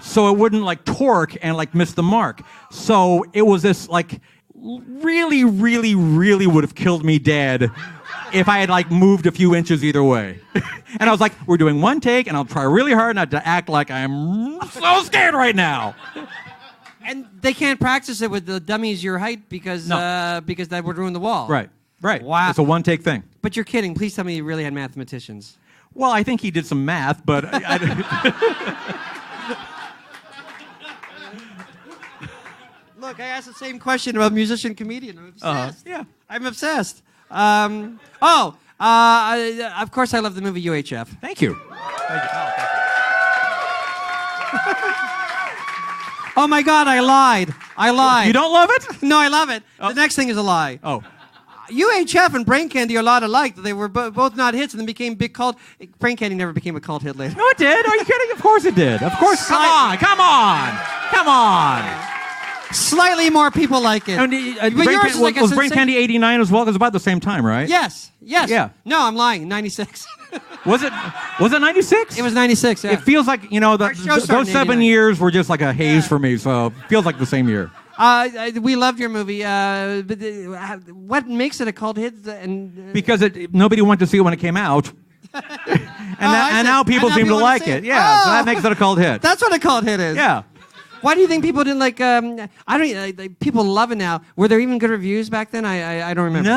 so it wouldn't torque and miss the mark. So it was this really, really, really would have killed me dead if I had moved a few inches either way. And I was like, we're doing one take, and I'll try really hard not to act like I'm so scared right now. And they can't practice it with the dummies your height because that would ruin the wall. Right. Wow. It's a one-take thing. But you're kidding. Please tell me you really had mathematicians. Well, I think he did some math, but... Look, I asked the same question about musician-comedian. I'm obsessed. Yeah. I'm obsessed. Of course I love the movie UHF. Thank you. Oh my God, I lied. You don't love it? No, I love it. The next thing is a lie. Oh. UHF and Brain Candy are a lot alike. They were both not hits and then became big cult. Brain Candy never became a cult hit later. No, it did. Are you kidding? Of course it did. Of course. Come on. Slightly more people like it. Was Brain Candy 89 as well? It was about the same time, right? Yes. Yeah. No, I'm lying. 96. Was it 96? It was 96, yeah. It feels like, those 7 years were just like a haze for me, so it feels like the same year. We loved your movie. What makes it a cult hit? Because nobody wanted to see it when it came out. and now people seem to like it. Yeah, so that makes it a cult hit. That's what a cult hit is. Yeah. Why do you think people didn't like? People love it now. Were there even good reviews back then? I don't remember.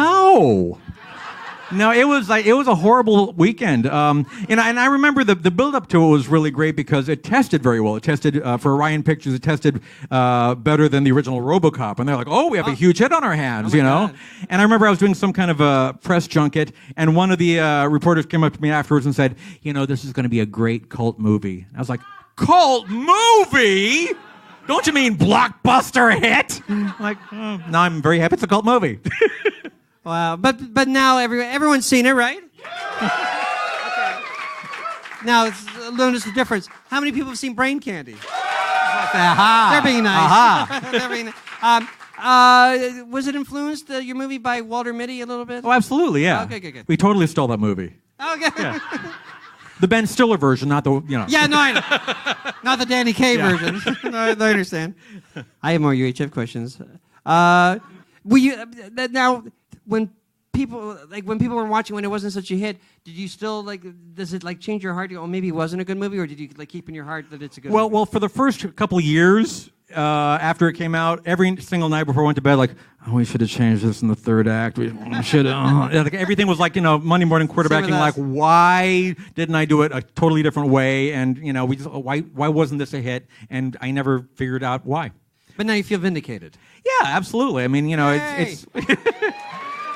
No, it was a horrible weekend. And I remember the build up to it was really great because it tested very well. It tested for Orion Pictures. It tested better than the original RoboCop. And they're like, we have a huge hit on our hands, God. And I remember I was doing some kind of a press junket, and one of the reporters came up to me afterwards and said, this is going to be a great cult movie. I was like, cult movie? Don't you mean blockbuster hit? I'm like, no, I'm very happy it's a cult movie. Wow, but now everyone's seen it, right? Okay. Now, notice the difference. How many people have seen Brain Candy? They're being nice. They're being nice. Was it influenced, your movie, by Walter Mitty a little bit? Oh, absolutely, yeah. Okay, good. We totally stole that movie. Okay. Yeah. The Ben Stiller version, not the Yeah, no, I know. Not the Danny Kaye version. No, I understand. I have more UHF questions. Will you now when people were watching when it wasn't such a hit? Did you still Does it change your heart? Maybe it wasn't a good movie, or did you keep in your heart that it's a good movie? Well, for the first couple of years after it came out, every single night before I went to bed, we should have changed this in the third act. We should have. Everything was Monday morning quarterbacking. Why didn't I do it a totally different way? And why wasn't this a hit? And I never figured out why. But now you feel vindicated. Yeah, absolutely. I mean, it's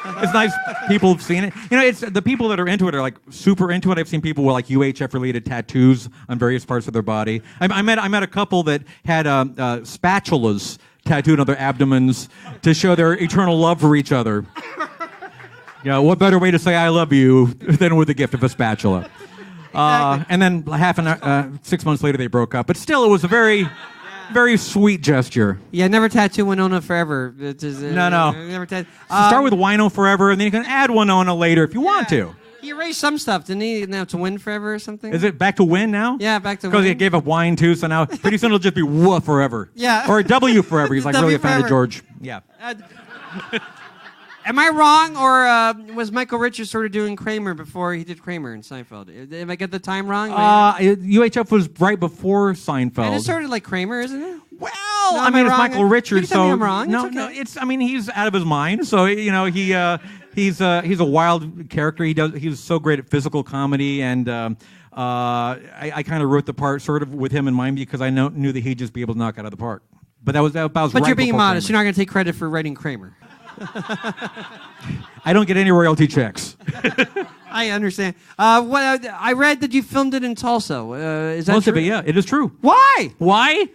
it's nice people have seen it. It's the people that are into it are super into it. I've seen people with UHF related tattoos on various parts of their body. I met a couple that had spatulas tattooed on their abdomens to show their eternal love for each other. What better way to say I love you than with the gift of a spatula? And then 6 months later they broke up. But still, it was a very sweet gesture. Yeah, never tattoo Winona forever. No. Never Start with Wino forever, and then you can add Winona later if you want to. He erased some stuff, didn't he? Now to win forever or something? Is it back to win now? Yeah, back to win. Because he gave up wine too, so now pretty soon it'll just be WUH forever. Yeah. Or W forever. He's really a fan forever. of George. Yeah. Am I wrong, or was Michael Richards sort of doing Kramer before he did Kramer in Seinfeld? Did I get the time wrong? UHF was right before Seinfeld. And it's sort of like Kramer, isn't it? Well, No, it's Michael Richards, You can tell me so I'm wrong. no, It's okay. he's out of his mind. So he's a wild character. He's so great at physical comedy, and I kind of wrote the part sort of with him in mind because I knew that he'd just be able to knock it out of the park. But that was But right you're being before modest. Kramer. You're not going to take credit for writing Kramer. I don't get any royalty checks. I understand. I read that you filmed it in Tulsa. Is that Most true? of it, yeah, it is true. Why? Why?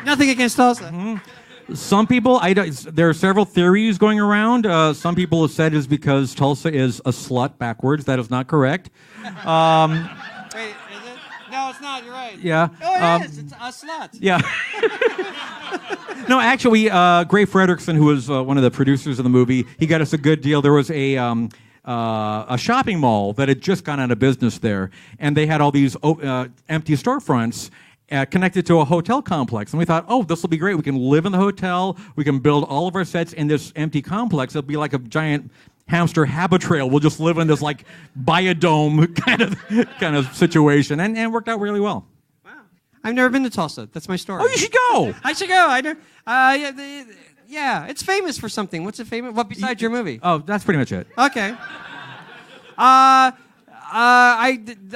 Nothing against Tulsa. Mm-hmm. Some people, there are several theories going around. Some people have said it's because Tulsa is a slut backwards. That is not correct. Wait, is it? No, it's not. You're right. Yeah. Oh, it is. It's a slut. Yeah. No, actually, Gray Frederickson, who was one of the producers of the movie, he got us a good deal. There was a shopping mall that had just gone out of business there, and they had all these empty storefronts connected to a hotel complex. And we thought, this will be great. We can live in the hotel. We can build all of our sets in this empty complex. It'll be like a giant hamster habitrail. We'll just live in this biodome kind of situation, and it worked out really well. I've never been to Tulsa. That's my story. Oh, you should go. I should go. I know. Yeah, it's famous for something. What's it famous? What besides your movie? Oh, that's pretty much it. Okay. I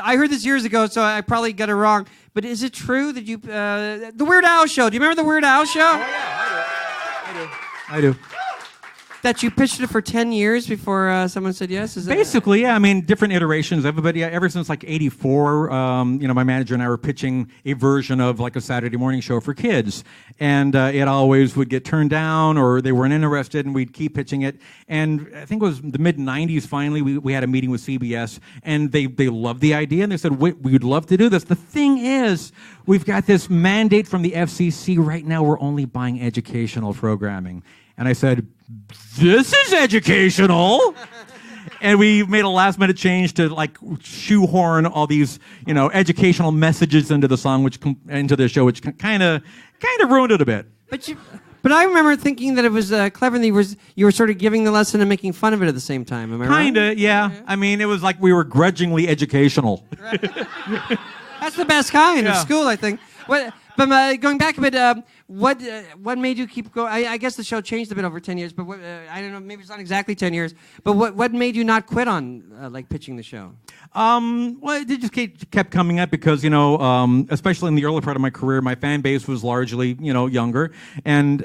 heard this years ago, so I probably got it wrong. But is it true that you the Weird Al show? Do you remember the Weird Al show? Oh, yeah, I do. That you pitched it for 10 years before someone said yes? Is that Basically, yeah. I mean, different iterations. Everybody, ever since '84, my manager and I were pitching a version of a Saturday morning show for kids, and it always would get turned down, or they weren't interested, and we'd keep pitching it. And I think it was the mid '90s. Finally, we had a meeting with CBS, and they loved the idea, and they said, "We'd love to do this." The thing is, we've got this mandate from the FCC right now. We're only buying educational programming, and I said, "This is educational." And we made a last-minute change to shoehorn all these, educational messages into the song, into the show, which kind of ruined it a bit. But I remember thinking that it was clever, and you were sort of giving the lesson and making fun of it at the same time. Am I right? Kinda, yeah. I mean, it was like we were grudgingly educational. That's the best kind of Yeah. school, I think. But going back a bit, what made you keep going? I guess the show changed a bit over 10 years, but I don't know, maybe it's not exactly 10 years. But what made you not quit on pitching the show? Well, it just kept coming up because, especially in the early part of my career, my fan base was largely, younger, and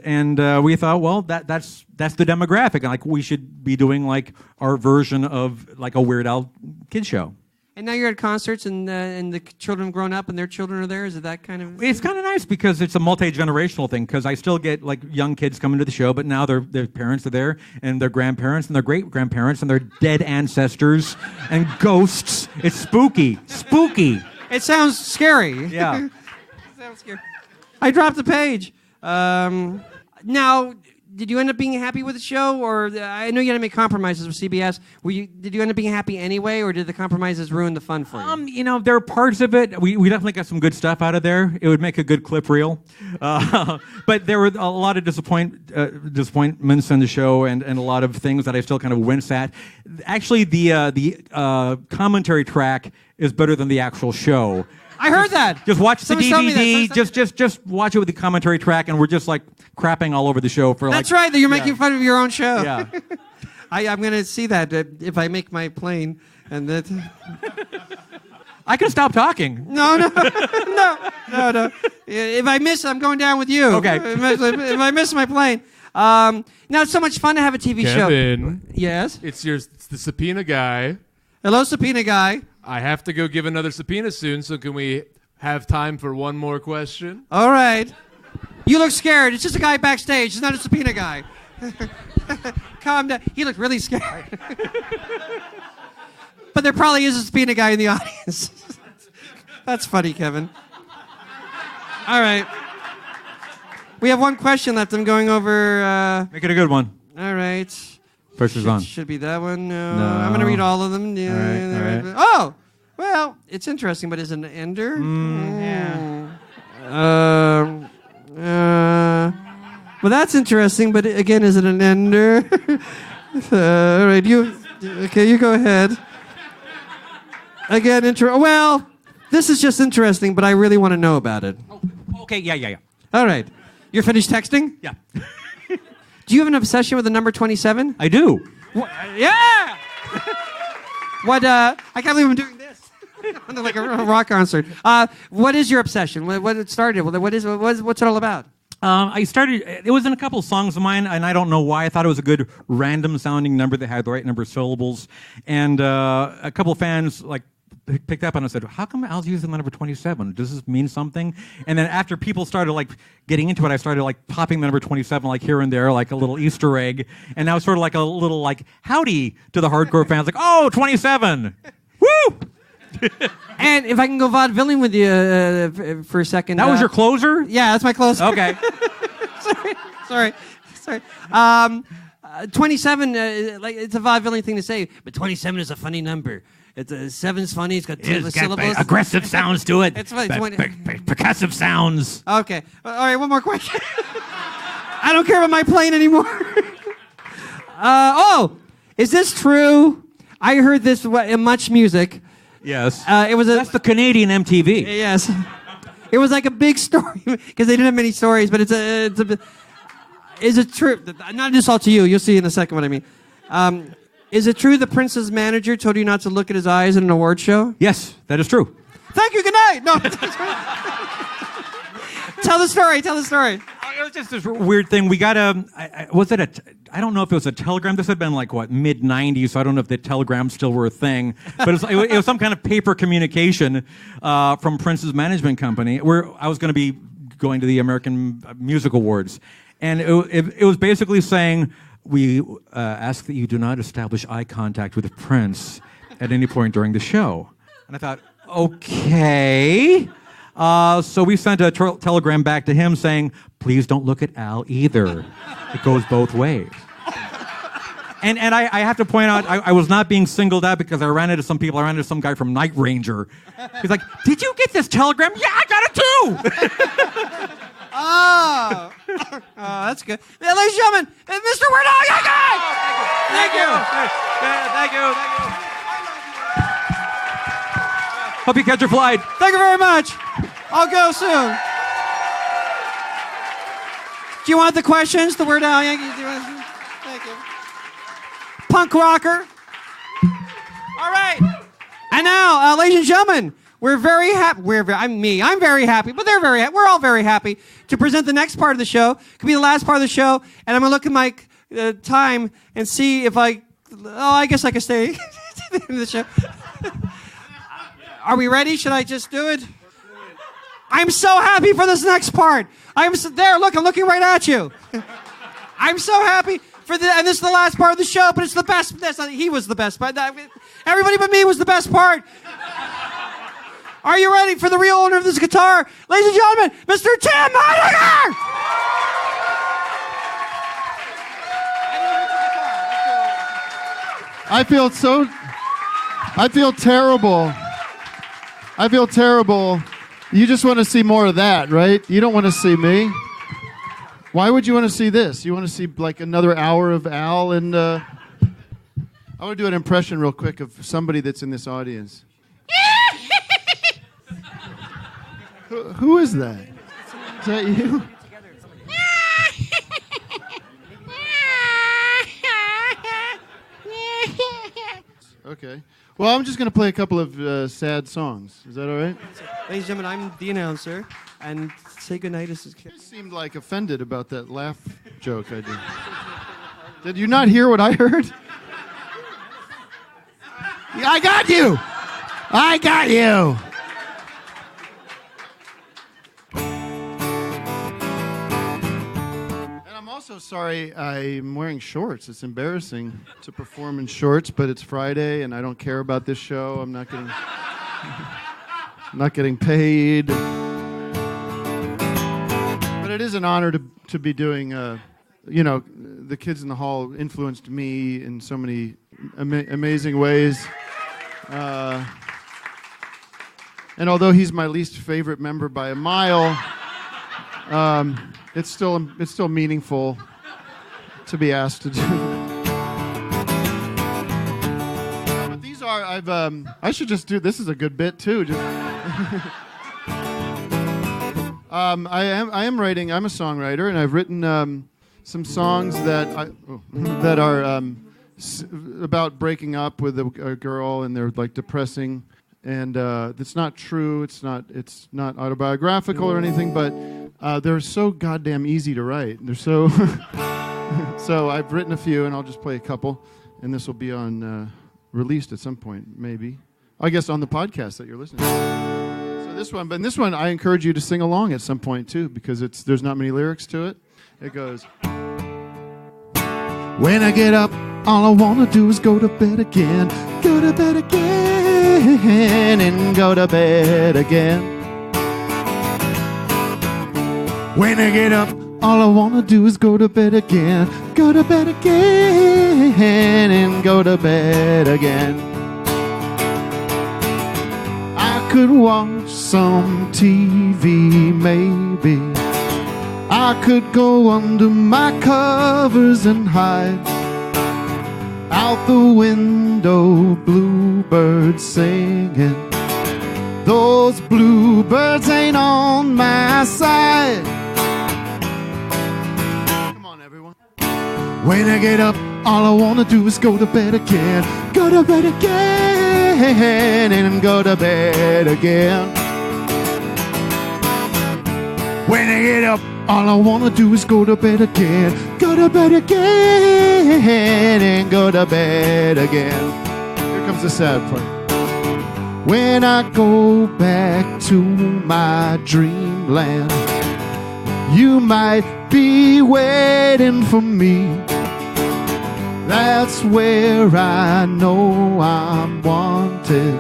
we thought, well, that's the demographic, and we should be doing our version of a Weird Al kid show. And now you're at concerts, and the children have grown up, and their children are there. Is it that kind of? It's kind of nice because it's a multi-generational thing. Because I still get young kids coming to the show, but now their parents are there, and their grandparents, and their great-grandparents, and their dead ancestors, and ghosts. It's spooky. It sounds scary. Yeah. It sounds scary. I dropped the page. Now, did you end up being happy with the show, or I know you had to make compromises with CBS? Did you end up being happy anyway, or did the compromises ruin the fun for you? There are parts of it. We definitely got some good stuff out of there. It would make a good clip reel, but there were a lot of disappointments in the show, and a lot of things that I still kind of wince at. Actually, the commentary track is better than the actual show. I heard that. Just watch the Someone told me DVD. that. Just watch it with the commentary track, and we're just like crapping all over the show for That's right. That you're making fun of your own show. Yeah. I'm going to see that if I make my plane, and that. I can stop talking. No. If I miss, I'm going down with you. Okay. If I miss my plane. Now it's so much fun to have a TV show. Kevin. Yes. It's the subpoena guy. Hello, subpoena guy. I have to go give another subpoena soon, so can we have time for one more question? All right. You look scared. It's just a guy backstage. It's not a subpoena guy. Calm down. He looked really scared. But there probably is a subpoena guy in the audience. That's funny, Kevin. All right. We have one question left. I'm going over... Make it a good one. All right. Pressure's on. Should be that one. No. No. I'm going to read all of them. Yeah, All right. Oh! Well, it's interesting, but is it an ender? Well, that's interesting, but again, is it an ender? All right, you go ahead. Again, well, this is just interesting, but I really want to know about it. Okay, yeah. All right. You're finished texting? Yeah. Do you have an obsession with the number 27? I do. Yeah! What, I can't believe I'm doing this. Like a rock concert. What is your obsession? What it started? What's it all about? It was in a couple songs of mine, and I don't know why. I thought it was a good random sounding number that had the right number of syllables. And a couple of fans picked up on it and said, how come Al's using the number 27? Does this mean something? And then after people started getting into it, I started popping the number 27 here and there, like a little Easter egg. And now it's sort of like a little howdy to the hardcore fans, oh, 27! Woo! And if I can go vaudevilling with you for a second. That was your closer? Yeah, that's my closer. Okay. Sorry. 27, it's a vaudevilling thing to say, but 27 is a funny number. It's 7's funny. It's got two syllables. Aggressive sounds to it. It's funny. Percussive sounds. Okay. All right, one more question. I don't care about my plane anymore. Is this true? I heard this in Much Music. Yes. That's the Canadian MTV. Yes. It was like a big story because they didn't have many stories, but is it true? Not just all to you. You'll see in a second what I mean. Is it true the Prince's manager told you not to look at his eyes in an award show? Yes, that is true. Thank you. Good night. No. Tell the story. It was just this weird thing. We got I don't know if it was a telegram. This had been mid-'90s, so I don't know if the telegrams still were a thing. But it was some kind of paper communication from Prince's management company where I was going to be going to the American Music Awards. And it was basically saying, we ask that you do not establish eye contact with Prince at any point during the show. And I thought, okay. So we sent a telegram back to him saying, please don't look at Al either. It goes both ways. And I have to point out, I was not being singled out because I ran into some people. I ran into some guy from Night Ranger. He's like, did you get this telegram? Yeah, I got it too! Oh, that's good. Now, ladies and gentlemen, Mr. Weirdo, Thank you. Hope you catch your flight. Thank you very much. I'll go soon. Do you want the questions? The Weird Al Yankees? Thank you. Punk rocker. All right. And now, ladies and gentlemen, we're very happy. I'm very happy, but they're very happy. We're all very happy to present the next part of the show. Could be the last part of the show, and I'm going to look at my time and see if I guess I can stay to the end of the show. Are we ready? Should I just do it? I'm so happy for this next part. There, look, I'm looking right at you. I'm so happy and this is the last part of the show, but it's the best. He was the best part. Everybody but me was the best part. Are you ready for the real owner of this guitar? Ladies and gentlemen, Mr. Tim Heidecker! I feel terrible. I feel terrible. You just want to see more of that, right? You don't want to see me. Why would you want to see this? You want to see like another hour of Al and... I want to do an impression real quick of somebody that's in this audience. Who is that? Is that you? Okay. Well, I'm just going to play a couple of sad songs. Is that all right? Ladies and gentlemen, I'm the announcer, and say goodnight. This is You seemed like offended about that laugh joke I did. Did you not hear what I heard? I got you! I got you! And I'm also sorry I'm wearing shorts. It's embarrassing to perform in shorts, but it's Friday and I don't care about this show. I'm not getting paid. But it is an honor to be doing, the Kids in the Hall influenced me in so many amazing ways. And although he's my least favorite member by a mile, it's still meaningful to be asked to do. But these are I should just do this is a good bit too. I am writing. I'm a songwriter, and I've written some songs that are about breaking up with a girl, and they're like depressing, and it's not true. It's not autobiographical or anything, but they're so goddamn easy to write. They're so so I've written a few, and I'll just play a couple, and this will be on released at some point, maybe. I guess on the podcast that you're listening to. So this one, but in this one, I encourage you to sing along at some point too, because there's not many lyrics to it. It goes, when I get up, all I want to do is go to bed again, go to bed again, and go to bed again. When I get up, all I want to do is go to bed again, go to bed again, and go to bed again. I could watch some TV, maybe. I could go under my covers and hide. Out the window, bluebirds singing. Those bluebirds ain't on my side. Come on, everyone. When I get up, all I want to do is go to bed again, go to bed again, and go to bed again. When I get up, all I want to do is go to bed again, go to bed again, and go to bed again. Here comes the sad part. When I go back to my dreamland, you might be waiting for me. That's where I know I'm wanted.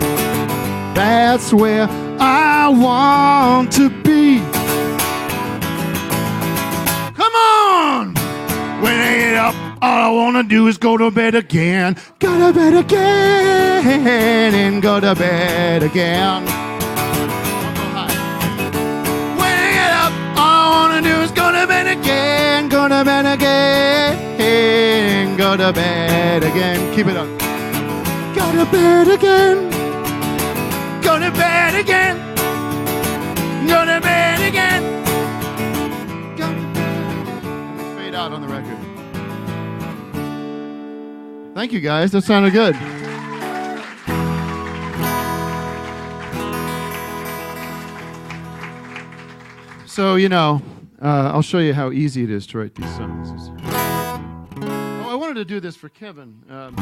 That's where I want to be. Come on! When I get up, all I want to do is go to bed again, go to bed again, and go to bed again. When I get up, all I want to do is go to bed again, go to bed again, go to bed again. Keep it up. Go to bed again, go to bed again, go to bed again. Fade out on the record. Thank you, guys. That sounded good. So, I'll show you how easy it is to write these songs. Oh, I wanted to do this for Kevin. And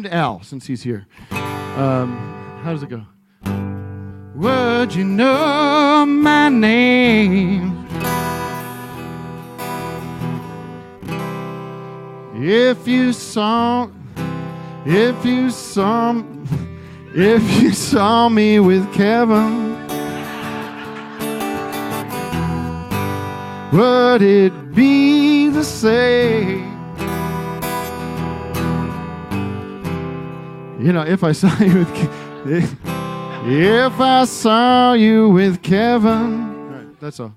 Al, since he's here. How does it go? Would you know my name if you saw me with Kevin? Would it be the same? if I saw you with if I saw you with Kevin. All right, that's all.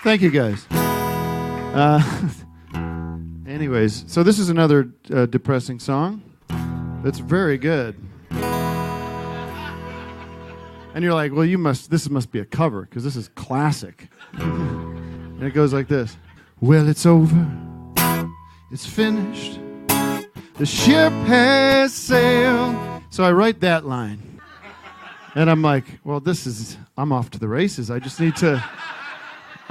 Thank you, guys. Anyways, so this is another depressing song. That's very good. And you're like, well, this must be a cover because this is classic. And it goes like this. Well, it's over. It's finished. The ship has sailed. So I write that line. And I'm like, well, I'm off to the races. I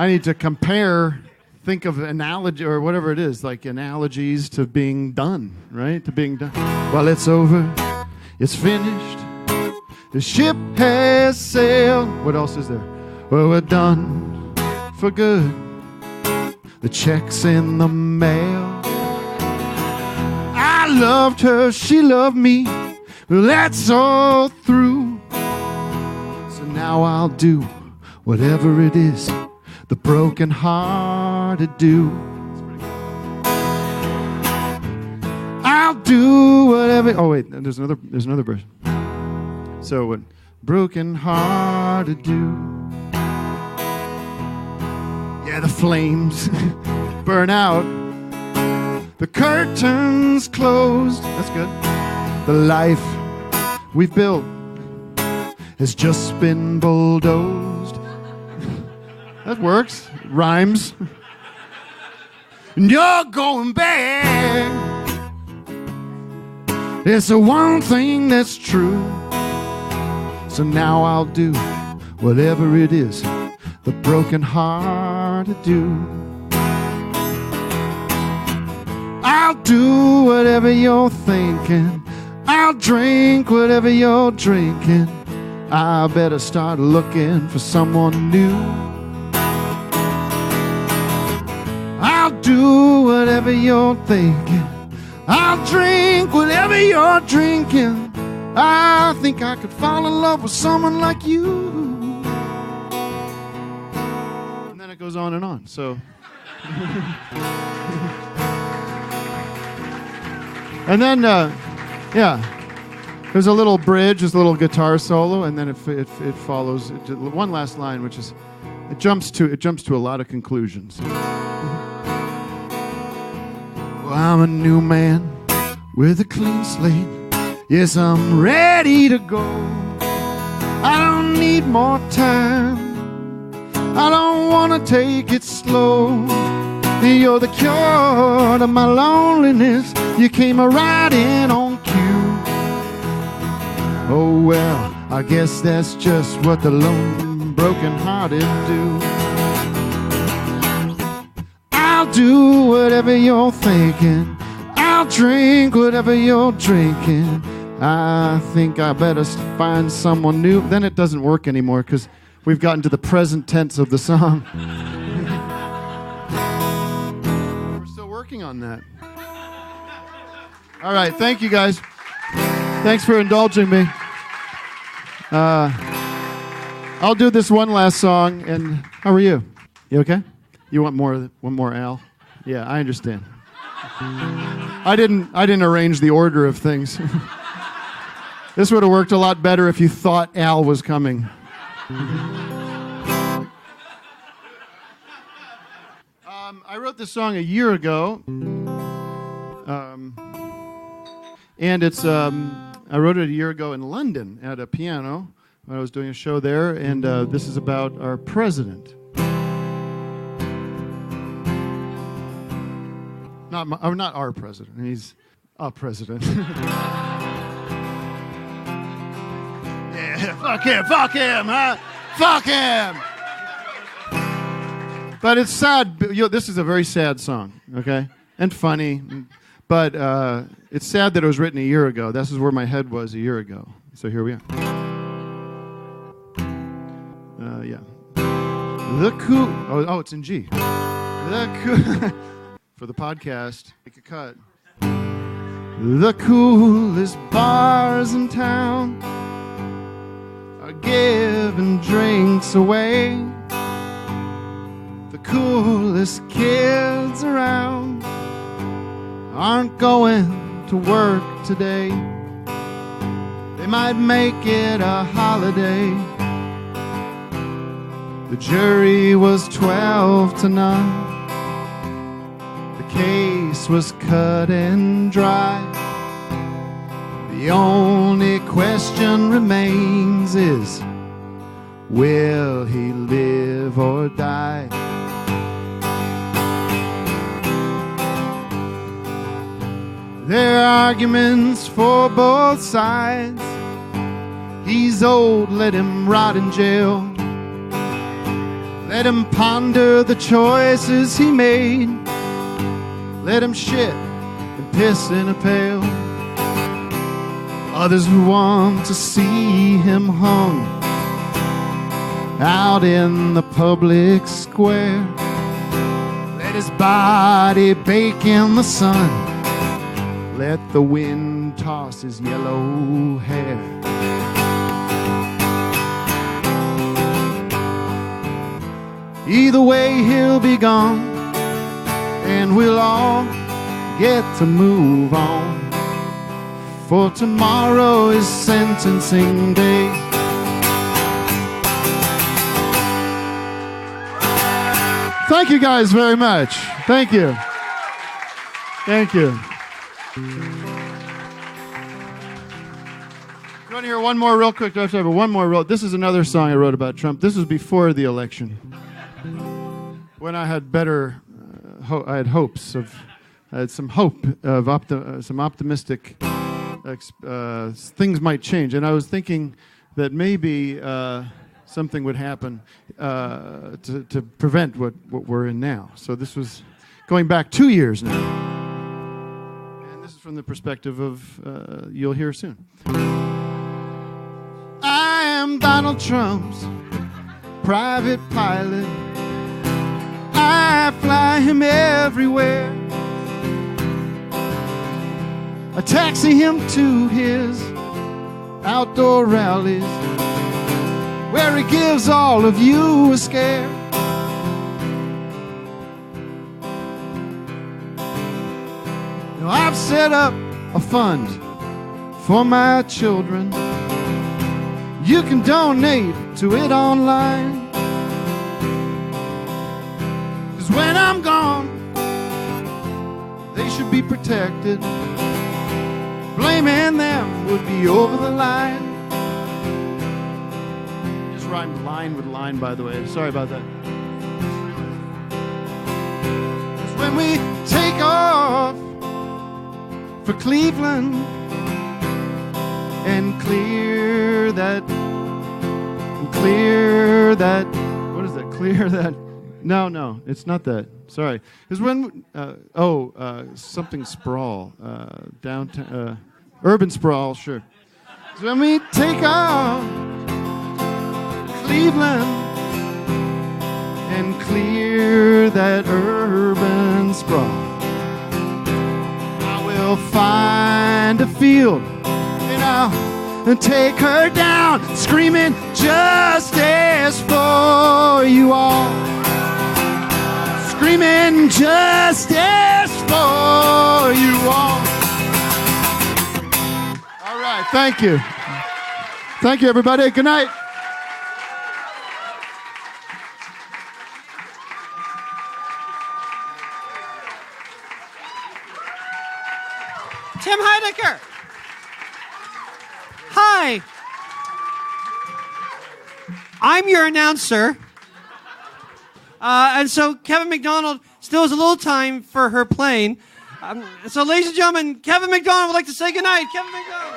need to compare, think of analogy or whatever it is, like analogies to being done, right? To being done. Well, it's over. It's finished. The ship has sailed. What else is there? Well, we're done for good. The check's in the mail. I loved her, she loved me. Well, that's all through. So now I'll do whatever it is the broken hearted do. I'll do whatever. Oh wait, there's another verse. So what broken hearted do. Yeah, the flames burn out. The curtains closed. That's good. The life we've built has just been bulldozed. That works. Rhymes. And you're going back. It's the one thing that's true. So now I'll do whatever it is the broken hearted do. I'll do whatever you're thinking. I'll drink whatever you're drinking. I better start looking for someone new. I'll do whatever you're thinking. I'll drink whatever you're drinking. I think I could fall in love with someone like you. And then it goes on and on. So and then there's a little bridge, there's a little guitar solo, and then it follows one last line, which is it jumps to a lot of conclusions. Well, I'm a new man with a clean slate. Yes, I'm ready to go. I don't need more time. I don't want to take it slow. You're the cure to my loneliness. You came right in on cue. Oh, well, I guess that's just what the lone, broken-hearted do. I'll do whatever you're thinking. I'll drink whatever you're drinking. I think I better find someone new. Then it doesn't work anymore because we've gotten to the present tense of the song. We're still working on that. All right, thank you guys. Thanks for indulging me. I'll do this one last song. And how are you? You okay? You want one more, Al? Yeah, I understand. I didn't arrange the order of things. This would have worked a lot better if you thought Al was coming. I wrote this song a year ago, and it's I wrote it a year ago in London at a piano when I was doing a show there, and this is about our president. Not our president. He's a president. Yeah, fuck him, huh? Fuck him! But it's sad. This is a very sad song, okay? And funny. But it's sad that it was written a year ago. This is where my head was a year ago. So here we are. Yeah. Oh, it's in G. For the podcast, make a cut. The coolest bars in town are giving drinks away. The coolest kids around aren't going to work today. They might make it a holiday. The jury was 12 to none. The case was cut and dry. The only question remains is, will he live or die? There are arguments for both sides. He's old, let him rot in jail. Let him ponder the choices he made. Let him shit and piss in a pail. Others want to see him hung out in the public square. Let his body bake in the sun. Let the wind toss his yellow hair. Either way, he'll be gone, and we'll all get to move on. For tomorrow is sentencing day. Thank you guys very much. Thank you. Thank you. You want to hear one more real quick? Do I have to have one more real? This is another song I wrote about Trump. This was before the election, when I had better, I had hopes of, I had some hope of some optimistic things might change, and I was thinking that maybe something would happen to prevent what we're in now. So this was going back 2 years now, and this is from the perspective of you'll hear soon. I am Donald Trump's private pilot. I fly him everywhere. I taxi him to his outdoor rallies, where he gives all of you a scare. Now I've set up a fund for my children. You can donate to it online. 'Cause when I'm gone, they should be protected. Blaming them would be over the line. Just rhymed line with line, by the way. Sorry about that. 'Cause when we take off for Cleveland and clear that, what is that? Clear that. No, it's not that. Sorry. Because when, something sprawl, downtown, urban sprawl, sure. So when we take off Cleveland and clear that urban sprawl, I will find a field and I'll take her down, screaming justice for you all. Screaming justice for you all. All right, thank you. Thank you, everybody. Good night. Tim Heidecker. Hi. I'm your announcer. And so Kevin McDonald still has a little time for her plane. So ladies and gentlemen, Kevin McDonald would like to say goodnight. Kevin McDonald.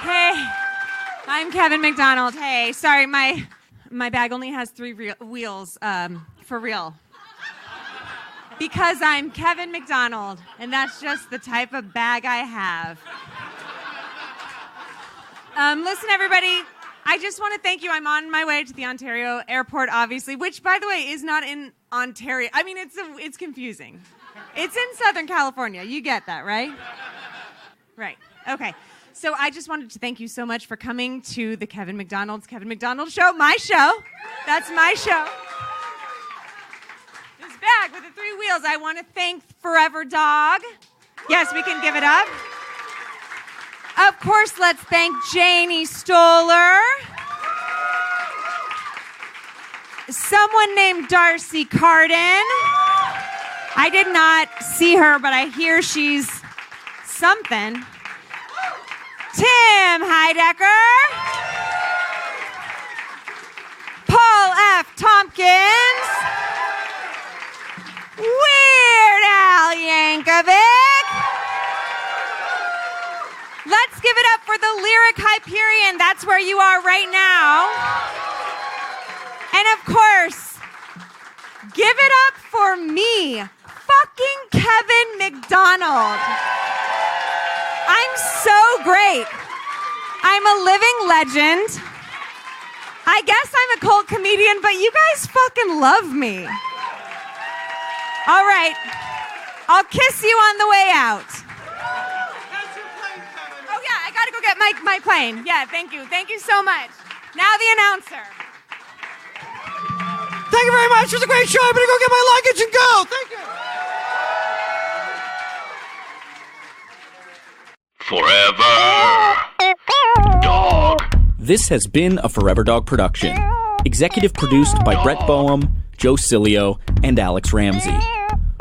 Hey, I'm Kevin McDonald. Hey, sorry, my bag only has 3 wheels, for real. Because I'm Kevin McDonald, and that's just the type of bag I have. Listen, everybody, I just want to thank you. I'm on my way to the Ontario airport, obviously, which, by the way, is not in Ontario. I mean, it's confusing. It's in Southern California. You get that, right? Right. Okay. So I just wanted to thank you so much for coming to the Kevin McDonald Show, my show. That's my show. It's wheels. I want to thank Forever Dog. Yes, we can give it up. Of course, let's thank Janie Stoller. Someone named Darcy Carden. I did not see her, but I hear she's something. Tim Heidecker. Paul F. Tompkins. Weird Al Yankovic. Let's give it up for the Lyric Hyperion. That's where you are right now. And of course, give it up for me, fucking Kevin McDonald. I'm so great. I'm a living legend. I guess I'm a cult comedian, but you guys fucking love me. All right, I'll kiss you on the way out. Oh yeah, I gotta go get my plane. Yeah, thank you. Thank you so much. Now the announcer. Thank you very much. It was a great show. I better go get my luggage and go. Thank you. Forever Dog. This has been a Forever Dog production. Executive produced by Brett Boehm, Joe Cilio, and Alex Ramsey.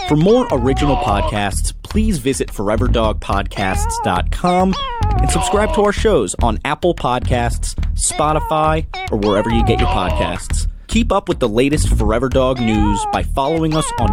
For more original podcasts, please visit foreverdogpodcasts.com and subscribe to our shows on Apple Podcasts, Spotify, or wherever you get your podcasts. Keep up with the latest Forever Dog news by following us on